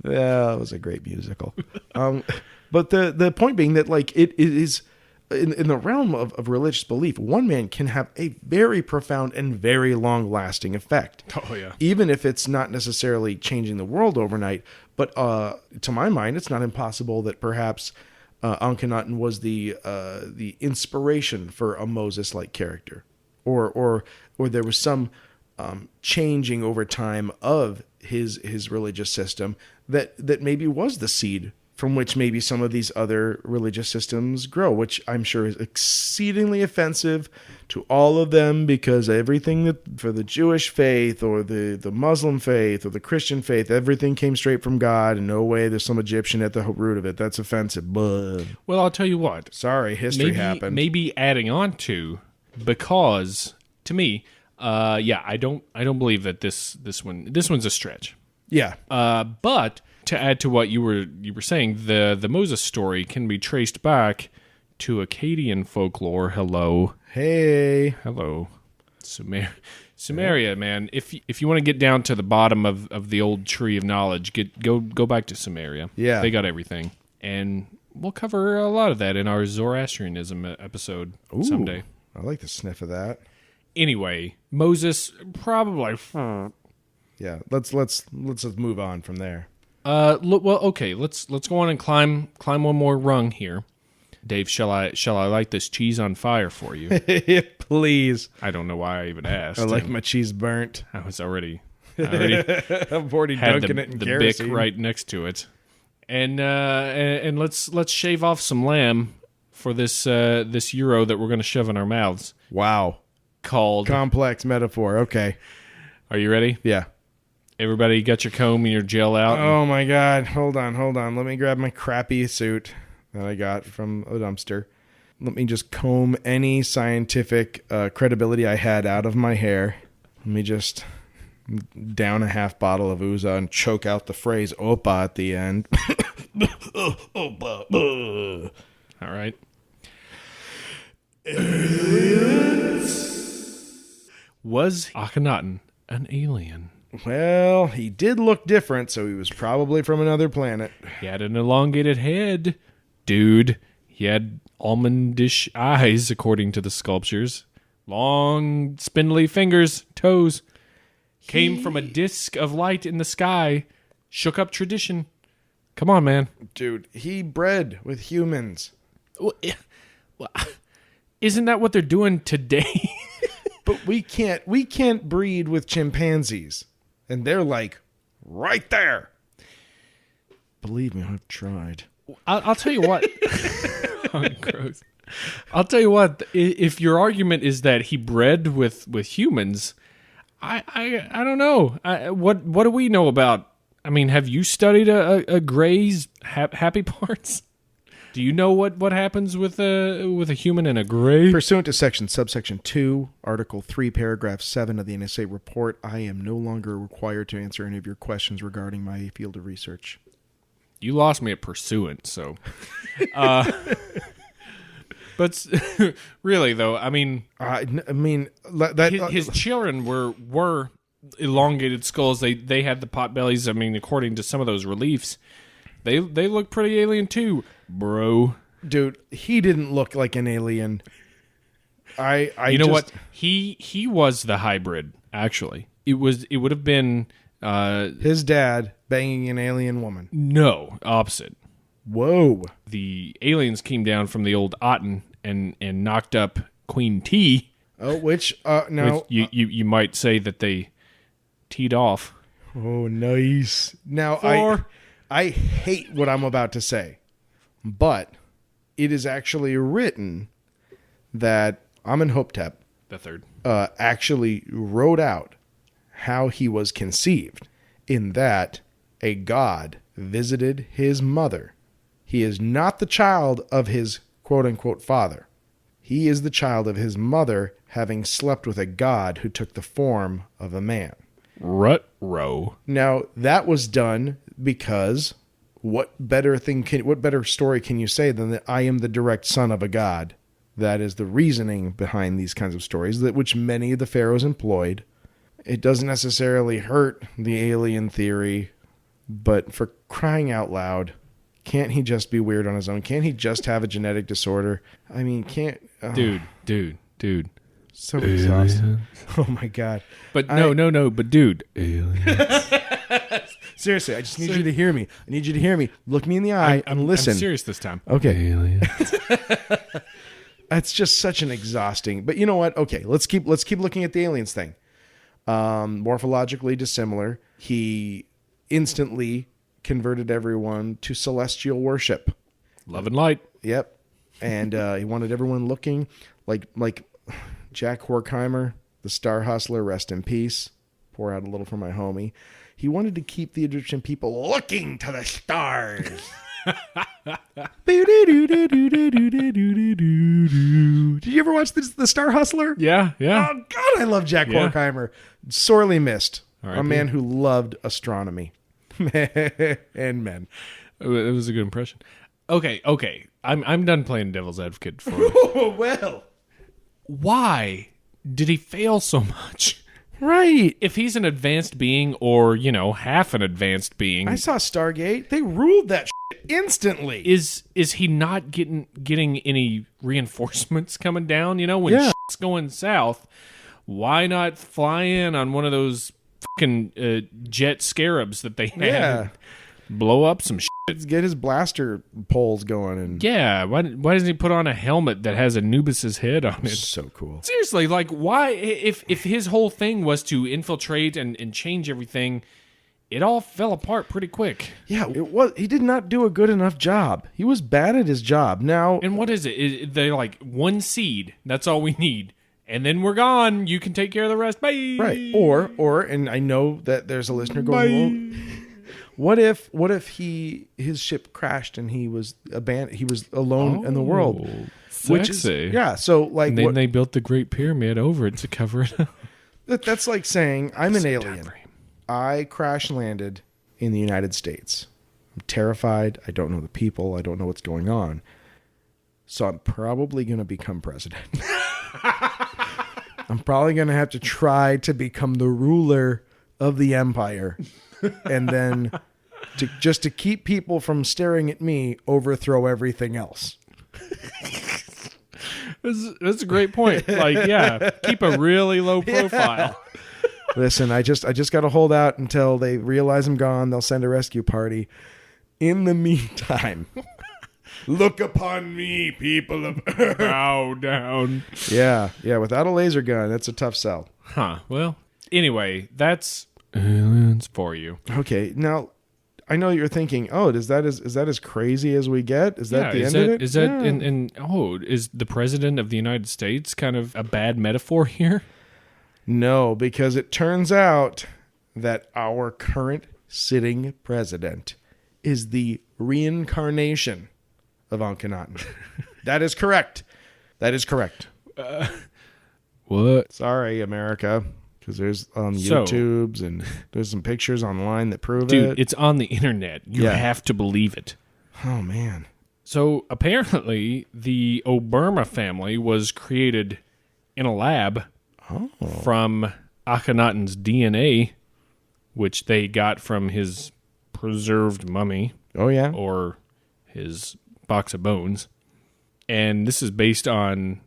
That was a great musical. But the point being that, like, it is in the realm of religious belief, one man can have a very profound and very long-lasting effect. Oh, yeah. Even if it's not necessarily changing the world overnight. But to my mind, it's not impossible that perhaps Akhenaten was the inspiration for a Moses-like character, or there was some changing over time of his religious system that maybe was the seed from which maybe some of these other religious systems grow, which I'm sure is exceedingly offensive to all of them, because everything that for the Jewish faith or the Muslim faith or the Christian faith, everything came straight from God, and no way there's some Egyptian at the root of it. That's offensive. But Well, I'll tell you what. Sorry, history happened. Maybe adding on to, because to me, I don't believe that this one's a stretch. Yeah. But to add to what you were saying, the Moses story can be traced back to Akkadian folklore. Hello. Sumeria, man. If you want to get down to the bottom of the old tree of knowledge, go back to Sumeria. Yeah. They got everything. And we'll cover a lot of that in our Zoroastrianism episode someday. I like the sniff of that. Anyway, Moses probably. Yeah, let's move on from there. Okay. Let's go on and climb one more rung here. Dave, shall I light this cheese on fire for you? Please. I don't know why I even asked. I like my cheese burnt. I already I'm already had dunking it in the kerosene. bick right next to it, and let's shave off some lamb for this gyro that we're going to shove in our mouths. Wow. Called complex metaphor. Okay. Are you ready? Yeah. Everybody got your comb and your gel out? Oh my God. Hold on. Let me grab my crappy suit that I got from a dumpster. Let me just comb any scientific credibility I had out of my hair. Let me just down a half bottle of Ouza and choke out the phrase Opa at the end. Opa. All right. Was Akhenaten an alien? Well, he did look different, so he was probably from another planet. He had an elongated head. Dude, he had almondish eyes, according to the sculptures. Long, spindly fingers, toes. Came from a disc of light in the sky. Shook up tradition. Come on, man. Dude, he bred with humans. Well, isn't that what they're doing today? But we can't breed with chimpanzees. And they're like right there. Believe me, I've tried. I'll tell you what. Oh, gross. I'll tell you what. If your argument is that he bred with humans, I don't know. What do we know about? I mean, have you studied a gray's happy parts? Do you know what happens with a human and a gray? Pursuant to subsection 2, Article 3, Paragraph 7 of the NSA report, I am no longer required to answer any of your questions regarding my field of research. You lost me at pursuant, so. But really, though, I mean, his children were elongated skulls. They had the pot bellies. I mean, according to some of those reliefs, they look pretty alien too, bro. Dude, he didn't look like an alien. You know what? He was the hybrid. Actually, it would have been his dad banging an alien woman. No, opposite. Whoa! The aliens came down from the old Aten and knocked up Queen T. Oh, which you might say that they teed off. Oh, nice. Now I hate what I'm about to say, but it is actually written that Amenhotep the third actually wrote out how he was conceived, in that a god visited his mother. He is not the child of his quote-unquote father. He is the child of his mother having slept with a god who took the form of a man. Rut-row. Now, that was done because what better story can you say than that I am the direct son of a god? That is the reasoning behind these kinds of stories, which many of the pharaohs employed. It doesn't necessarily hurt the alien theory, but for crying out loud, can't he just be weird on his own? Can't he just have a genetic disorder? I mean, can't... Dude. So exhausted. Oh my God. But but dude. Aliens. Seriously, I just need you to hear me. I need you to hear me. Look me in the eye and listen. I'm serious this time. Okay. Aliens. It's just such an exhausting. But you know what? Okay, let's keep looking at the aliens thing. Morphologically dissimilar. He instantly converted everyone to celestial worship. Love and light. Yep. And he wanted everyone looking like Jack Horkheimer, the Star Hustler, rest in peace. Pour out a little for my homie. He wanted to keep the Egyptian people looking to the stars. Did you ever watch the Star Hustler? Yeah. Oh, God, I love Jack Horkheimer. Sorely missed. R.I.P. A man who loved astronomy and men. It was a good impression. Okay. I'm done playing devil's advocate for Oh, well. Why did he fail so much? Right. If he's an advanced being or, half an advanced being. I saw Stargate. They ruled that shit instantly. Is he not getting any reinforcements coming down? When shit's going south, why not fly in on one of those fucking jet scarabs that they had? Yeah. Blow up some shit. Get his blaster poles going. And yeah, why doesn't he put on a helmet that has Anubis's head on it? So cool. Seriously, why, if his whole thing was to infiltrate and change everything, it all fell apart pretty quick. Yeah, he did not do a good enough job. He was bad at his job. Now, and what is it? They're like, one seed, that's all we need. And then we're gone. You can take care of the rest. Bye. Right. Or, and I know that there's a listener going, well, what if his ship crashed and he was abandoned? He was alone in the world. Sexy. Which is, yeah. So and then they built the Great Pyramid over it to cover it up. That's like saying I'm an alien. I crash landed in the United States. I'm terrified. I don't know the people. I don't know what's going on. So I'm probably going to become president. I'm probably going to have to try to become the ruler of the empire. And then to keep people from staring at me, overthrow everything else. That's a great point. Keep a really low profile. Yeah. Listen, I just got to hold out until they realize I'm gone. They'll send a rescue party. In the meantime, look upon me, people of Earth. Bow down. Yeah. Without a laser gun, that's a tough sell. Huh. Well, anyway, that's aliens for you. Okay. Now, I know you're thinking, oh, is that as crazy as we get? Is that the end of it? Is that is the president of the United States kind of a bad metaphor here? No, because it turns out that our current sitting president is the reincarnation of Akhenaten. That is correct. What? Sorry, America. Because there's on YouTubes and there's some pictures online that prove it. Dude, it's on the internet. You have to believe it. Oh, man. So apparently the Amarna family was created in a lab from Akhenaten's DNA, which they got from his preserved mummy. Oh, yeah? Or his box of bones. And this is based on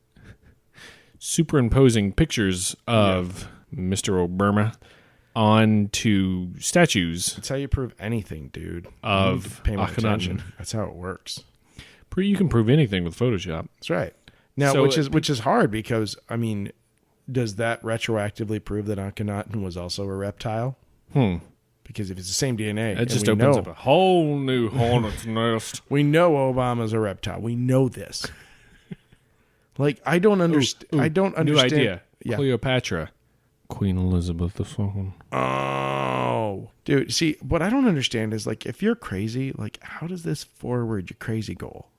superimposing pictures of Mr. Amarna onto statues. That's how you prove anything, dude. Of Akhenaten. That's how it works. You can prove anything with Photoshop. That's right. Now, which is hard because, I mean, does that retroactively prove that Akhenaten was also a reptile? Because if it's the same DNA, it just opens up a whole new hornet's nest. We know Obama's a reptile. We know this. I don't understand. I don't understand. New idea. Yeah. Cleopatra. Queen Elizabeth II. Oh, dude. See, what I don't understand is if you're crazy, how does this forward your crazy goal?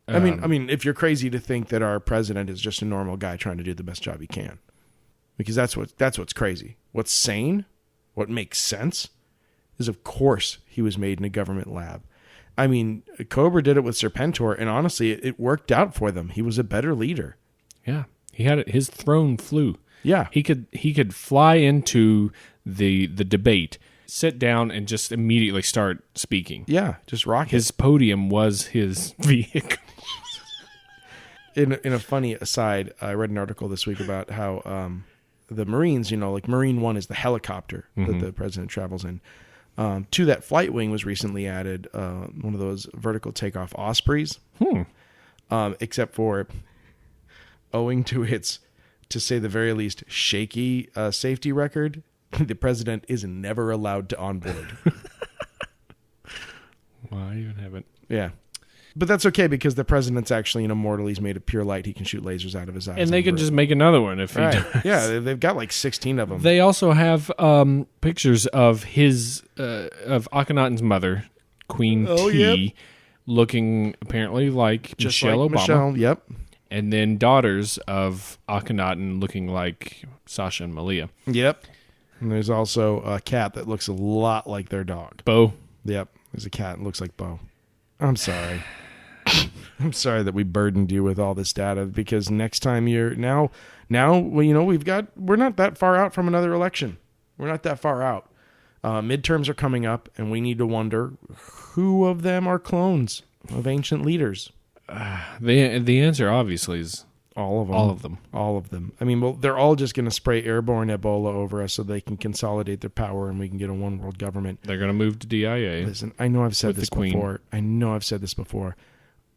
I mean, if you're crazy to think that our president is just a normal guy trying to do the best job he can, because that's what's crazy. What's sane? What makes sense is, of course, he was made in a government lab. I mean, Cobra did it with Serpentor, and honestly, it worked out for them. He was a better leader. Yeah, he had it. His throne flew. Yeah, he could fly into the debate, sit down, and just immediately start speaking. Yeah, just rock. His podium was his vehicle. In a funny aside, I read an article this week about how the Marines, like Marine One is the helicopter that the president travels in. To that flight wing was recently added one of those vertical takeoff Ospreys. Except for, owing to its, to say the very least, shaky safety record, the president is never allowed to onboard. Well, I even haven't. Yeah. But that's okay because the president's actually an immortal. He's made of pure light. He can shoot lasers out of his eyes. And they can just make another one if he does. Yeah, they've got like 16 of them. They also have pictures of of Akhenaten's mother, Queen T, looking apparently like just Michelle like Obama. Michelle, yep. And then daughters of Akhenaten looking like Sasha and Malia. Yep. And there's also a cat that looks a lot like their dog. Bo. Yep. There's a cat that looks like Bo. I'm sorry. I'm sorry that we burdened you with all this data, because next time we're not that far out from another election. We're not that far out. Midterms are coming up, and we need to wonder who of them are clones of ancient leaders. The answer obviously is all of them. All of them. All of them. I mean, well, they're all just going to spray airborne Ebola over us so they can consolidate their power and we can get a one world government. They're going to move to DIA. Listen, I know I've said this before. I know I've said this before.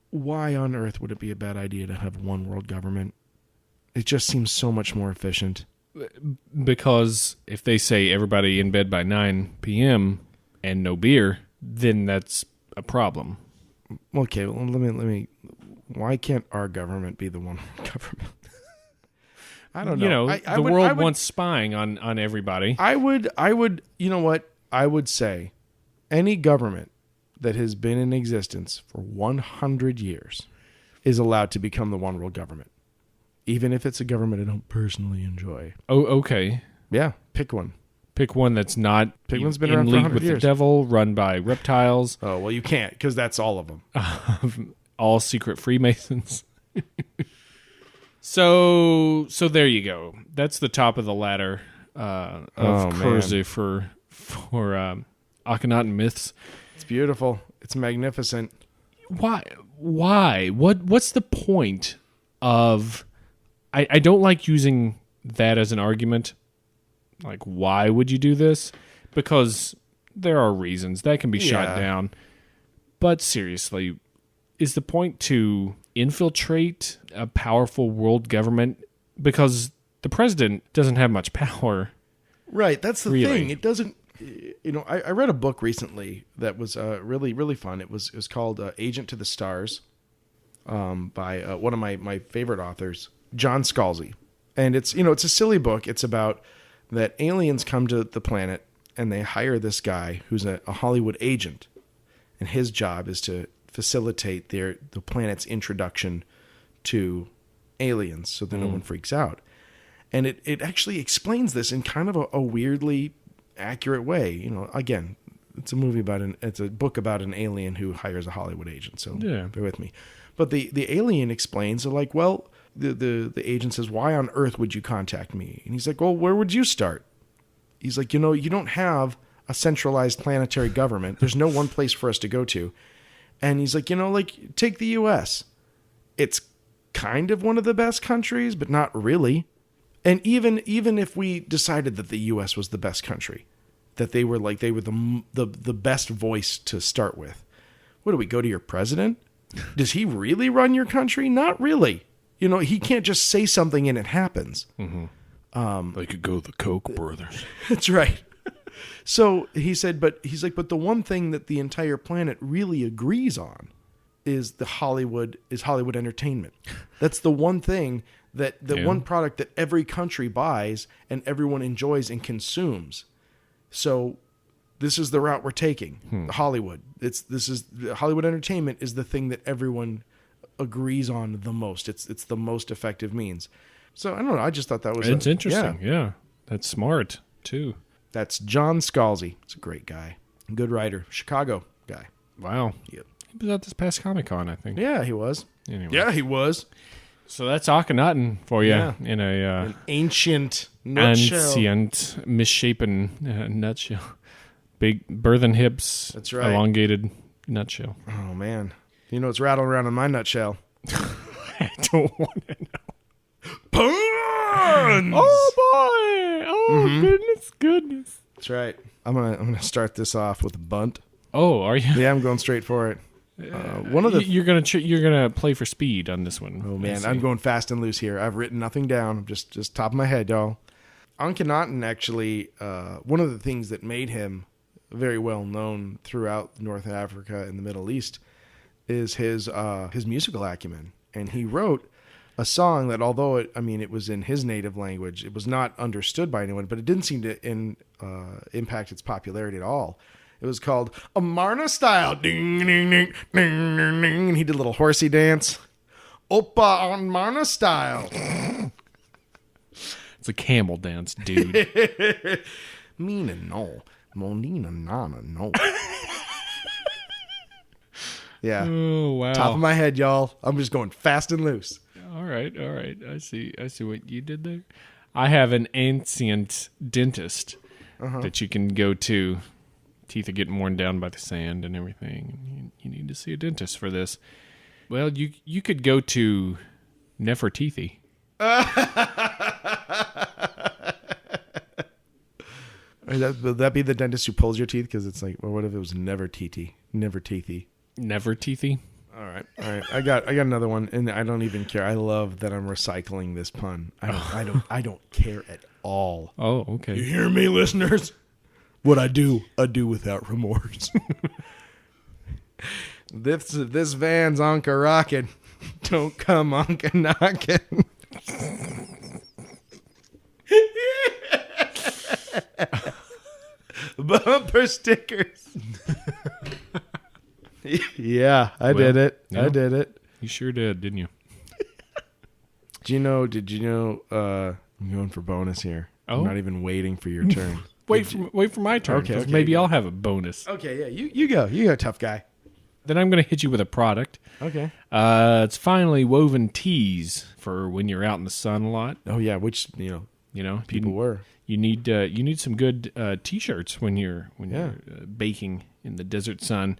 Why on earth would it be a bad idea to have one world government? It just seems so much more efficient. Because if they say everybody in bed by 9 p.m. and no beer, then that's a problem. Okay, well, let me. Why can't our government be the one government? I don't know. The world wants spying on everybody. I would. You know what? I would say any government that has been in existence for 100 years is allowed to become the one world government, even if it's a government I don't personally enjoy. Oh, okay. Yeah, pick one. Pick one that's not one's been in around for league 100 with years. the devil, run by reptiles. Oh, well, you can't, because that's all of them. All secret Freemasons. So there you go. That's the top of the ladder of Kurze for Akhenaten myths. It's beautiful. It's magnificent. Why? What's the point of... I don't like using that as an argument. Like, why would you do this? Because there are reasons. That can be shot down. But seriously, is the point to infiltrate a powerful world government? Because the president doesn't have much power. Right, that's the really. thing. It doesn't... I read a book recently that was really, really fun. It was called Agent to the Stars by one of my favorite authors, John Scalzi. And it's a silly book. It's about that aliens come to the planet and they hire this guy who's a Hollywood agent. And his job is to facilitate the planet's introduction to aliens so that no one freaks out. And it actually explains this in kind of a weirdly accurate way. Again, it's a book about an alien who hires a Hollywood agent. So bear with me. But the alien explains, the agent says, why on earth would you contact me? And he's like, well, where would you start? He's like, you don't have a centralized planetary government. There's no one place for us to go to. And he's like, take the U.S. It's kind of one of the best countries, but not really. And even if we decided that the U.S. was the best country, that they were the best voice to start with, what do we go to your president? Does he really run your country? Not really. He can't just say something and it happens. Mm-hmm. They could go the Koch brothers. That's right. So he said, but the one thing that the entire planet really agrees on is Hollywood entertainment. That's the one thing one product that every country buys and everyone enjoys and consumes. So this is the route we're taking. Hollywood. Hollywood entertainment is the thing that everyone agrees on the most. It's the most effective means. So I don't know. I just thought that was interesting. Yeah. That's smart too. That's John Scalzi. He's a great guy. Good writer. Chicago guy. Wow. Yep. He was at this past Comic-Con, I think. Yeah, he was. Anyway. Yeah, he was. So that's Akhenaten for you in an ancient nutshell. Ancient, misshapen nutshell. Big birthing hips. That's right. Elongated nutshell. Oh, man. You know what's rattling around in my nutshell? I don't want to know. Puns! Oh, boy. Oh, goodness. That's right. I'm gonna start this off with a bunt. Oh, are you? Yeah, I'm going straight for it. One of the you're gonna play for speed on this one. Oh man, I'm going fast and loose here. I've written nothing down. I'm just top of my head, y'all. Akhenaten actually, one of the things that made him very well known throughout North Africa and the Middle East is his musical acumen. And he wrote a song that, although it was in his native language, it was not understood by anyone, but it didn't seem to impact its popularity at all. It was called Amarna Style. Ding, ding, ding, ding, ding, ding. And he did a little horsey dance. Oppa Amarna Style. It's a camel dance, dude. Mina no. Monina nana no. Yeah. Oh, wow. Top of my head, y'all. I'm just going fast and loose. All right. I see what you did there. I have an ancient dentist that you can go to. Teeth are getting worn down by the sand and everything. You need to see a dentist for this. Well, you could go to Nefertiti. Will that be the dentist who pulls your teeth? Because it's like, well, what if it was Nefertiti? Nefertiti. All right. I got another one, and I don't even care. I love that I'm recycling this pun. I don't care at all. Oh, okay. You hear me, listeners? What I do without remorse. This van's onka rockin'. Don't come onka knockin'. Bumper stickers. Yeah, I did it. Yeah. I did it. You sure did, didn't you? Did you know, I'm going for bonus here. Oh? I'm not even waiting for your turn. Wait for my turn. Okay, maybe I'll have a bonus. Okay, yeah, you go. You go, tough guy. Then I'm going to hit you with a product. Okay. It's finely woven tees for when you're out in the sun a lot. Oh yeah, which people were. You need some good t-shirts when you're baking in the desert sun.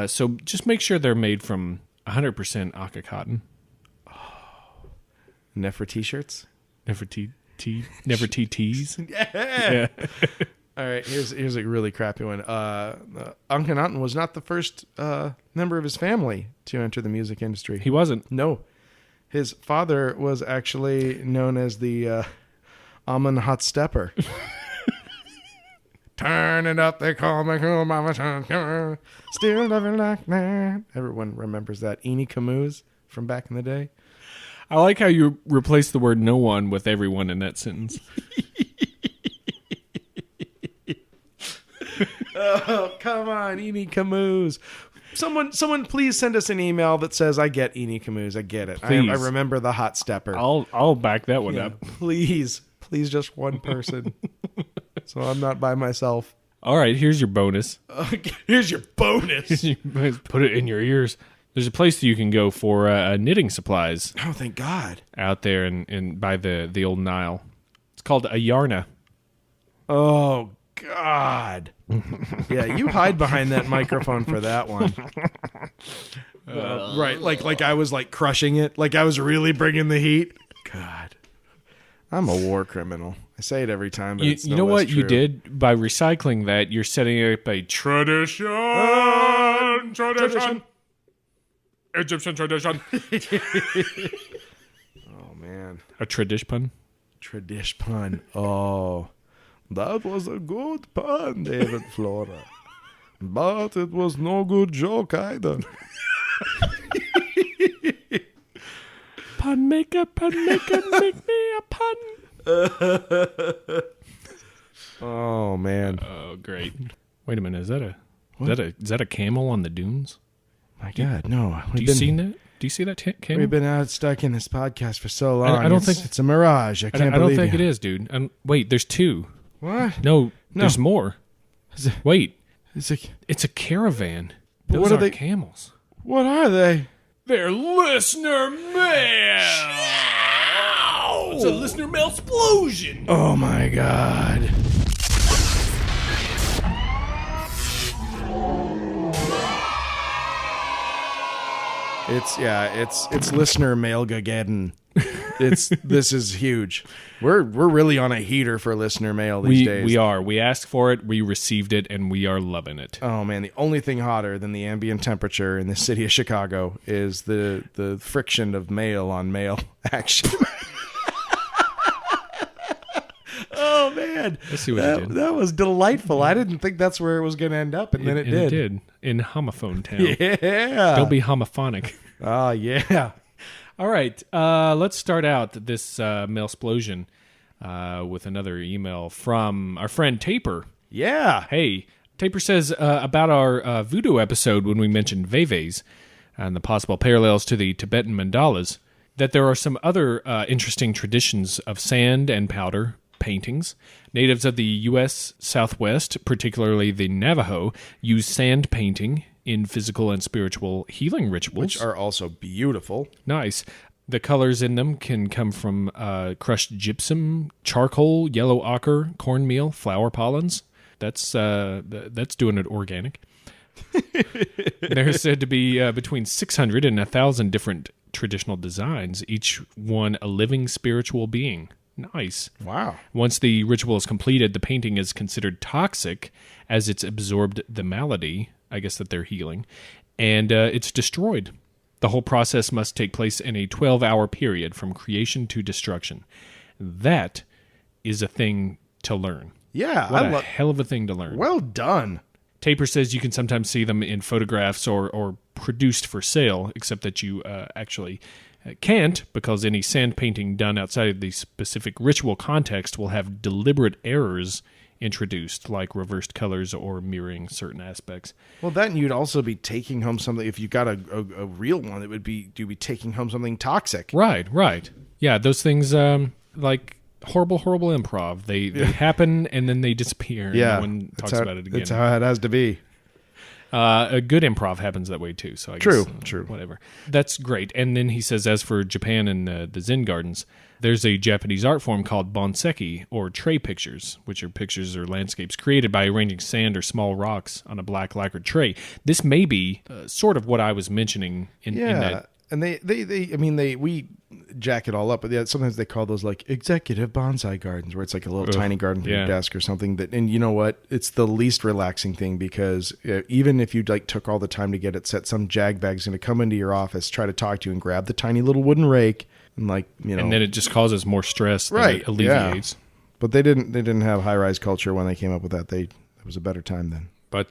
So just make sure they're made from 100% Akka cotton. Nefer t-shirts. Nefertiti's. Yeah. All right, here's a really crappy one. Akhenaten was not the first member of his family to enter the music industry. He wasn't. No. His father was actually known as the Amen Hot Stepper. Turn it up, they call me cool mama. Still living like that. Everyone remembers that. Eni Camus from back in the day. I like how you replace the word no one with everyone in that sentence. Oh, come on, Eni Camus. Someone please send us an email that says, I get Eni Camus. I get it. I remember the hot stepper. I'll back that one up. Please just one person. So I'm not by myself. All right, here's your bonus. Here's your bonus. Put it in your ears. There's a place that you can go for knitting supplies. Oh, thank God. Out there in by the old Nile. It's called Amarna. Oh, God. Yeah, you hide behind that microphone for that one. Right, like I was like crushing it. Like I was really bringing the heat. God. I'm a war criminal. I say it every time, but it's you know what true. You did? By recycling that, you're setting up a tradition. Egyptian tradition. Oh, man. A tradish pun? Tradish pun. Oh, that was a good pun, David Flora. But it was no good joke either. Pun maker, make me a pun. Oh, man. Oh, great. Wait a minute. Is that a camel on the dunes? My God, no. Do you see that? Do you see that camel? We've been out stuck in this podcast for so long. I don't think it's a mirage. I don't think it is, dude. Wait, there's two. What? No, there's more. Wait, It's a caravan. But Those what are aren't they- camels. What are they? They're listener mail. It's a listener mail explosion. Oh my god. It's listener mail-gageddon. This is huge. We're really on a heater for listener mail these days. We are. We asked for it, we received it, and we are loving it. Oh man, the only thing hotter than the ambient temperature in the city of Chicago is the friction of mail on mail action. Oh man, I see what you did. That was delightful. I didn't think that's where it was going to end up, and then it did. It did in homophone town. Yeah. Don't be homophonic. Oh yeah. All right, let's start out this mail explosion with another email from our friend Taper. Yeah. Hey, Taper says about our voodoo episode when we mentioned veves and the possible parallels to the Tibetan mandalas, that there are some other interesting traditions of sand and powder paintings. Natives of the U.S. Southwest, particularly the Navajo, use sand painting in physical and spiritual healing rituals. Which are also beautiful. Nice. The colors in them can come from crushed gypsum, charcoal, yellow ochre, cornmeal, flower pollens. That's doing it organic. There's said to be between 600 and 1,000 different traditional designs, each one a living spiritual being. Nice. Wow. Once the ritual is completed, the painting is considered toxic as it's absorbed the malady, I guess, that they're healing, and it's destroyed. The whole process must take place in a 12-hour period from creation to destruction. That is a thing to learn. Yeah. What a hell of a thing to learn. Well done. Taper says you can sometimes see them in photographs or produced for sale, except that you actually can't, because any sand painting done outside of the specific ritual context will have deliberate errors introduced, like reversed colors or mirroring certain aspects. Well, that, and you'd also be taking home something. If you got a real one, it would be you'd be taking home something toxic. Right. Yeah, those things like horrible improv. They happen and then they disappear. Yeah, and no one talks about it again. That's how it has to be. A good improv happens that way too. So I guess, True. Whatever. That's great. And then he says, as for Japan and the Zen Gardens, there's a Japanese art form called bonseki, or tray pictures, which are pictures or landscapes created by arranging sand or small rocks on a black lacquered tray. This may be sort of what I was mentioning in that. And we jack it all up, but sometimes they call those like executive bonsai gardens, where it's like a little tiny garden for your desk or something. And you know what? It's the least relaxing thing, because even if you like took all the time to get it set, some jagbag's going to come into your office, try to talk to you, and grab the tiny little wooden rake, and and then it just causes more stress than it alleviates. Yeah. But they didn't have high rise culture when they came up with that. It was a better time then. But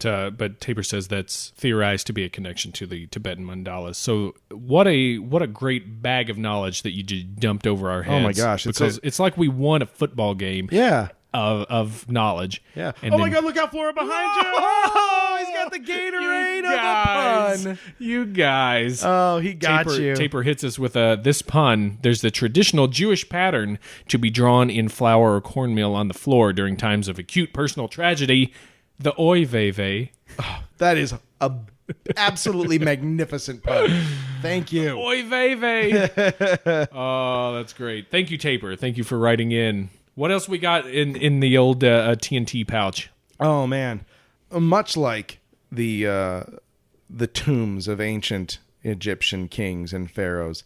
Taper says that's theorized to be a connection to the Tibetan mandalas. So what a great bag of knowledge that you just dumped over our heads. Oh my gosh! It's like we won a football game. Yeah. Of knowledge. Yeah. And my God! Look out, Flora, behind you! Oh, he's got the Gatorade of the pun. You guys. Oh, he got you. Taper hits us with this pun. There's the traditional Jewish pattern to be drawn in flour or cornmeal on the floor during times of acute personal tragedy. The oy vey. Oh, that is a absolutely magnificent pun. Thank you. Oy vey. Oh, that's great. Thank you, Taper. Thank you for writing in. What else we got in the old TNT pouch? Oh man, much like the tombs of ancient Egyptian kings and pharaohs,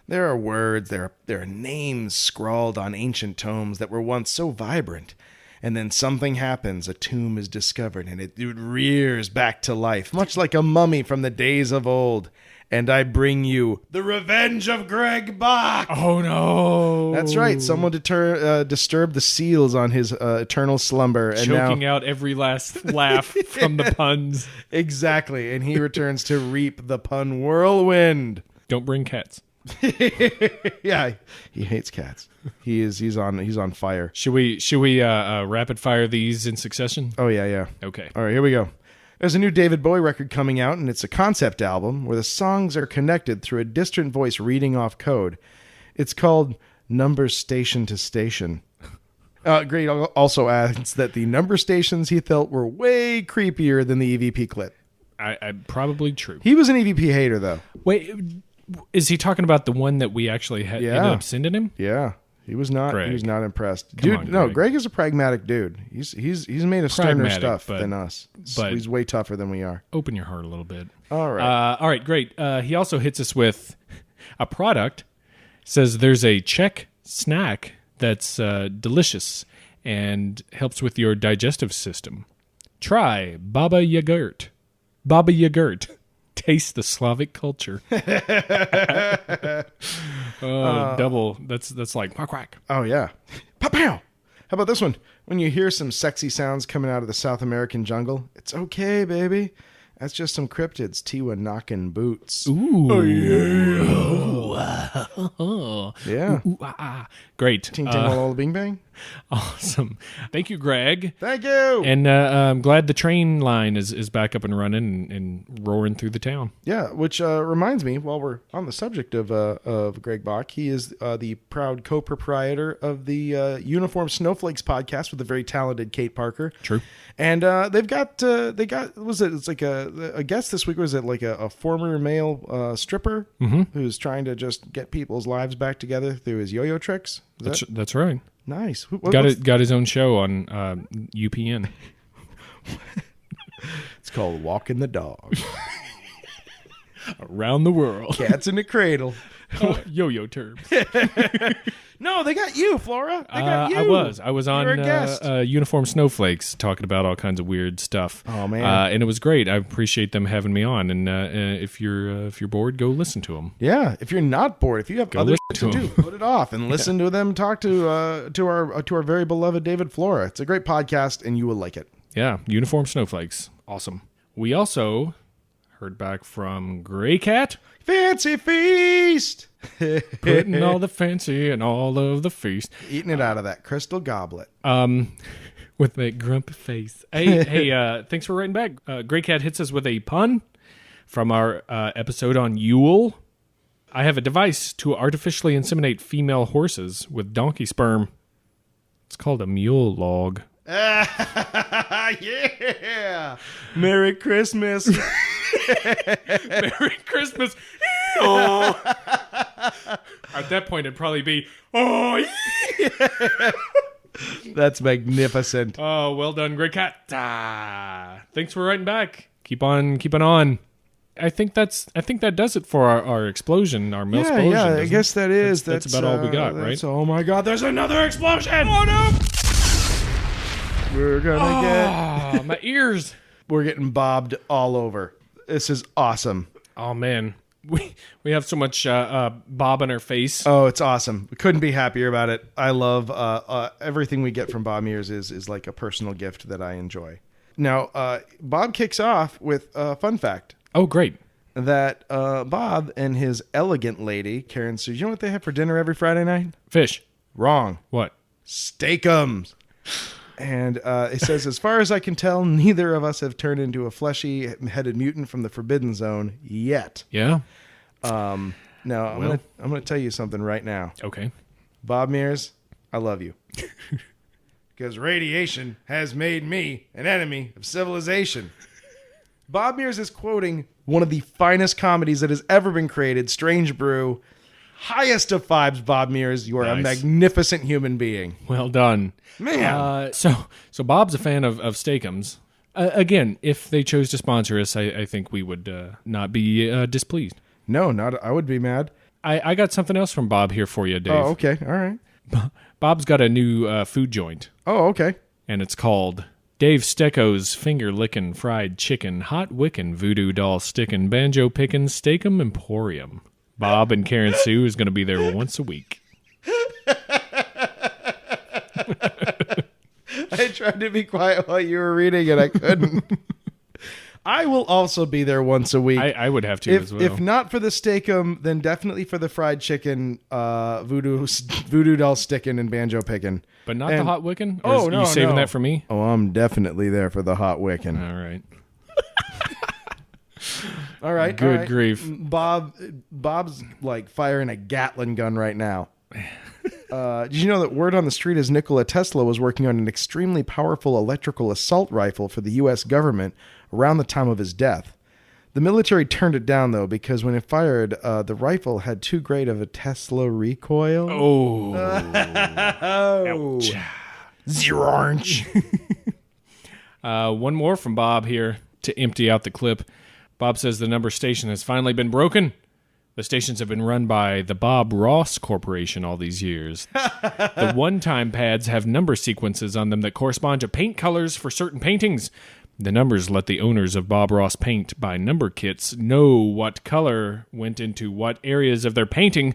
there are words, there are names scrawled on ancient tomes that were once so vibrant. And then something happens, a tomb is discovered, and it rears back to life, much like a mummy from the days of old. And I bring you the revenge of Greg Bach. Oh, no. That's right. Someone disturbed the seals on his eternal slumber. And choking out every last laugh from the puns. Exactly. And he returns to reap the pun whirlwind. Don't bring cats. Yeah, he hates cats. He's on fire. Should we rapid fire these in succession? Oh yeah. Okay. All right, here we go. There's a new David Bowie record coming out, and it's a concept album where the songs are connected through a distant voice reading off code. It's called Numbers Station to Station. Great also adds that the number stations he felt were way creepier than the EVP clip. I probably true. He was an EVP hater, though. Wait, is he talking about the one that we actually ended up sending him? Yeah. He was not. Greg. He was not impressed, Come dude. on, no, Greg. Greg is a pragmatic dude. He's made of sterner Pragmatic, stuff but- than us. but- He's way tougher than we are. Open your heart a little bit. All right. All right, great. He also hits us with a product. Says there's a Czech snack that's delicious and helps with your digestive system. Try Baba Yogurt. Baba Yogurt. Taste the Slavic culture. Double. That's like quack quack. Oh yeah. Pow pow. How about this one? When you hear some sexy sounds coming out of the South American jungle, it's okay, baby. That's just some cryptids. Tiwa knocking boots. Ooh. Oh, yeah. Ooh, ah, ah. Great. Ting ting all bing bang. Awesome. Thank you, Greg. Thank you. And I'm glad the train line is back up and running and roaring through the town. Yeah, which reminds me, while we're on the subject of Greg Bach, he is the proud co-proprietor of the Uniform Snowflakes podcast with the very talented Kate Parker. True. And they got it's like a guest this week. Was it like a former male stripper who's trying to just get people's lives back together through his yo-yo tricks? That's right. Nice. Got his own show on UPN. It's called Walking the Dog. Around the world. Cats in the cradle. Yo-yo terms. No, they got you, Flora. They got you. I was You were a on guest. Uniform Snowflakes talking about all kinds of weird stuff. Oh, man. And it was great. I appreciate them having me on. And if you're bored, go listen to them. Yeah, if you're not bored, if you have other listen shit to to do, put it off and listen to them talk to our very beloved David Flora. It's a great podcast, and you will like it. Yeah, Uniform Snowflakes. Awesome. We also heard back from Gray Cat. Fancy feast, Putting all the fancy and all of the feast. eating it out of that crystal goblet. With that grumpy face. Hey, thanks for writing back. Gray Cat hits us with a pun from our episode on Yule. I have a device to artificially inseminate female horses with donkey sperm. It's called a mule log. Yeah, Merry Christmas. Merry Christmas. Oh. At that point, it'd probably be, oh, yeah. That's magnificent. Oh, well done, Gray Cat. Thanks for writing back. Keep on keeping on. I think that does it for our explosion, our mail explosion. Yeah, I doesn't guess it? that is. That's about all we got, right? Oh my God, there's another explosion! Oh no! We're gonna get. My ears. We're getting bobbed all over. This is awesome. Oh man, we have so much bob on our face. Oh, it's awesome. We couldn't be happier about it. I love everything we get from Bob Mears is like a personal gift that I enjoy. Now, Bob kicks off with a fun fact. Oh, great. That Bob and his elegant lady, Karen Sue, you know what they have for dinner every Friday night? Fish. Wrong. What? Steakums. And it says, as far as I can tell, neither of us have turned into a fleshy-headed mutant from the Forbidden Zone yet. Yeah. Now, I'm gonna tell you something right now. Okay. Bob Mears, I love you. Because radiation has made me an enemy of civilization. Bob Mears is quoting one of the finest comedies that has ever been created, Strange Brew. Highest of fives, Bob Mears. You are a Nice. magnificent human being. Well done. Man. So Bob's a fan of Steakums. Again, if they chose to sponsor us, I think we would not be displeased. No, not. I would be mad. I got something else from Bob here for you, Dave. Oh, okay. All right. Bob's got a new food joint, Oh, okay. and it's called Dave Stecco's Finger Lickin' Fried Chicken Hot Wickin' Voodoo Doll Stickin' Banjo Pickin' Steakum Emporium. Bob and Karen Sue is going to be there once a week. I tried to be quiet while you were reading it. I couldn't. I will also be there once a week. I would have to as well. If not for the steakum, then definitely for the fried chicken, voodoo doll stickin' and banjo pickin'. But not the hot wickin'? Oh, Are no, you saving no. that for me? Oh, I'm definitely there for the hot wickin'. All right. All right. Good all right. grief. Bob's like firing a Gatling gun right now. Did you know that word on the street is Nikola Tesla was working on an extremely powerful electrical assault rifle for the U.S. government around the time of his death? The military turned it down, though, because when it fired, the rifle had too great of a Tesla recoil. Oh. Ouch. Zero inch. One more from Bob here to empty out the clip. Bob says the number station has finally been broken. The stations have been run by the Bob Ross Corporation all these years. The one-time pads have number sequences on them that correspond to paint colors for certain paintings. The numbers let the owners of Bob Ross paint by number kits know what color went into what areas of their painting.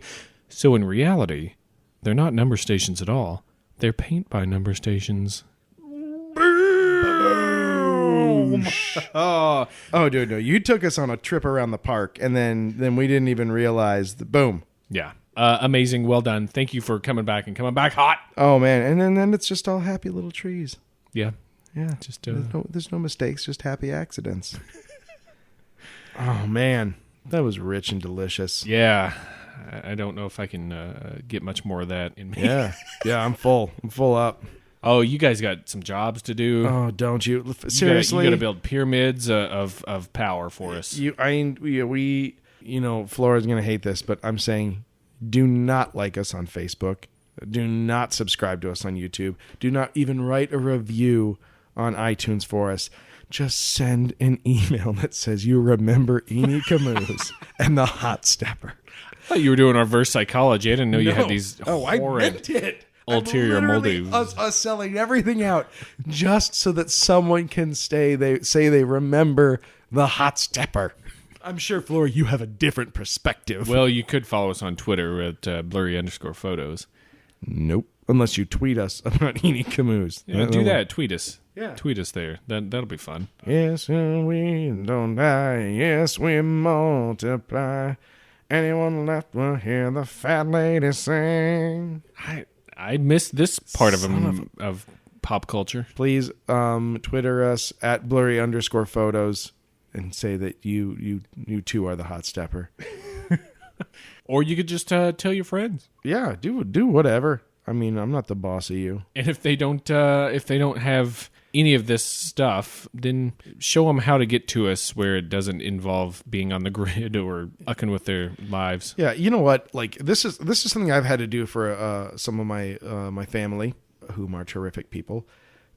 So in reality, they're not number stations at all. They're paint by number stations. Boom! Oh, dude, no. You took us on a trip around the park, and then we didn't even realize the boom. Yeah. Amazing. Well done. Thank you for coming back and coming back hot. Oh, man. And then it's just all happy little trees. Yeah. Yeah, just there's no mistakes, just happy accidents. Oh man, that was rich and delicious. Yeah, I don't know if I can get much more of that in me. Yeah, I'm full up. Oh, you guys got some jobs to do. Oh, don't you? Seriously, you got to build pyramids of power for us. Flora's gonna hate this, but I'm saying, do not like us on Facebook. Do not subscribe to us on YouTube. Do not even write a review on iTunes for us. Just send an email that says you remember Eenie Camus and the Hot Stepper. I thought you were doing reverse psychology. I didn't know you had these I horrid meant it. ulterior motives. Us selling everything out just so that someone can say they remember the Hot Stepper. I'm sure, Flora, you have a different perspective. Well, you could follow us on Twitter at blurry_photos. Nope. Unless you tweet us about Eenie Camus. Yeah, do that. Tweet us. Yeah. Tweet us there. That'll be fun. Yes, we don't die. Yes, we multiply. Anyone left will hear the fat lady sing. I missed this part of pop culture. Please Twitter us at blurry_photos and say that you too are the Hot Stepper. Or you could just tell your friends. Yeah, do whatever. I mean, I'm not the boss of you. And if they don't have any of this stuff, then show them how to get to us where it doesn't involve being on the grid or ucking with their lives. Yeah, you know what? Like this is something I've had to do for some of my family, whom are terrific people.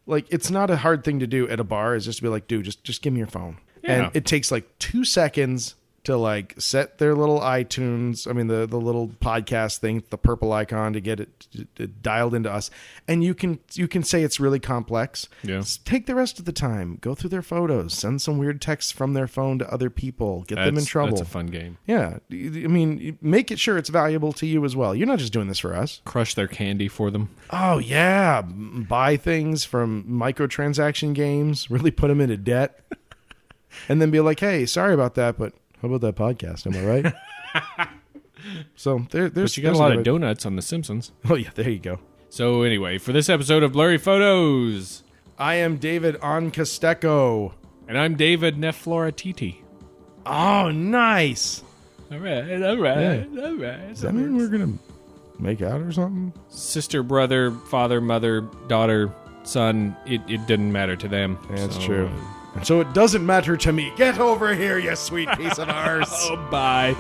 Like, it's not a hard thing to do at a bar. Is just to be like, dude, just give me your phone. Yeah. And it takes like 2 seconds to like set their little iTunes, the little podcast thing, the purple icon, to get it dialed into us. And you can say it's really complex. Yeah. Take the rest of the time, go through their photos, send some weird texts from their phone to other people, get them in trouble. That's a fun game. Yeah. Make it sure it's valuable to you as well. You're not just doing this for us. Crush their candy for them. Oh, yeah. Buy things from microtransaction games, really put them into debt. And then be like, hey, sorry about that, but how about that podcast? Am I right? So there's. But you got a lot of donuts on The Simpsons. Oh yeah, there you go. So anyway, for this episode of Blurry Photos, I am David Oncasteco, and I'm David Nefertiti. Oh, nice. All right. Does that mean we're gonna make out or something? Sister, brother, father, mother, daughter, son. It didn't matter to them. That's true. And so it doesn't matter to me. Get over here, you sweet piece of ours. Oh, bye.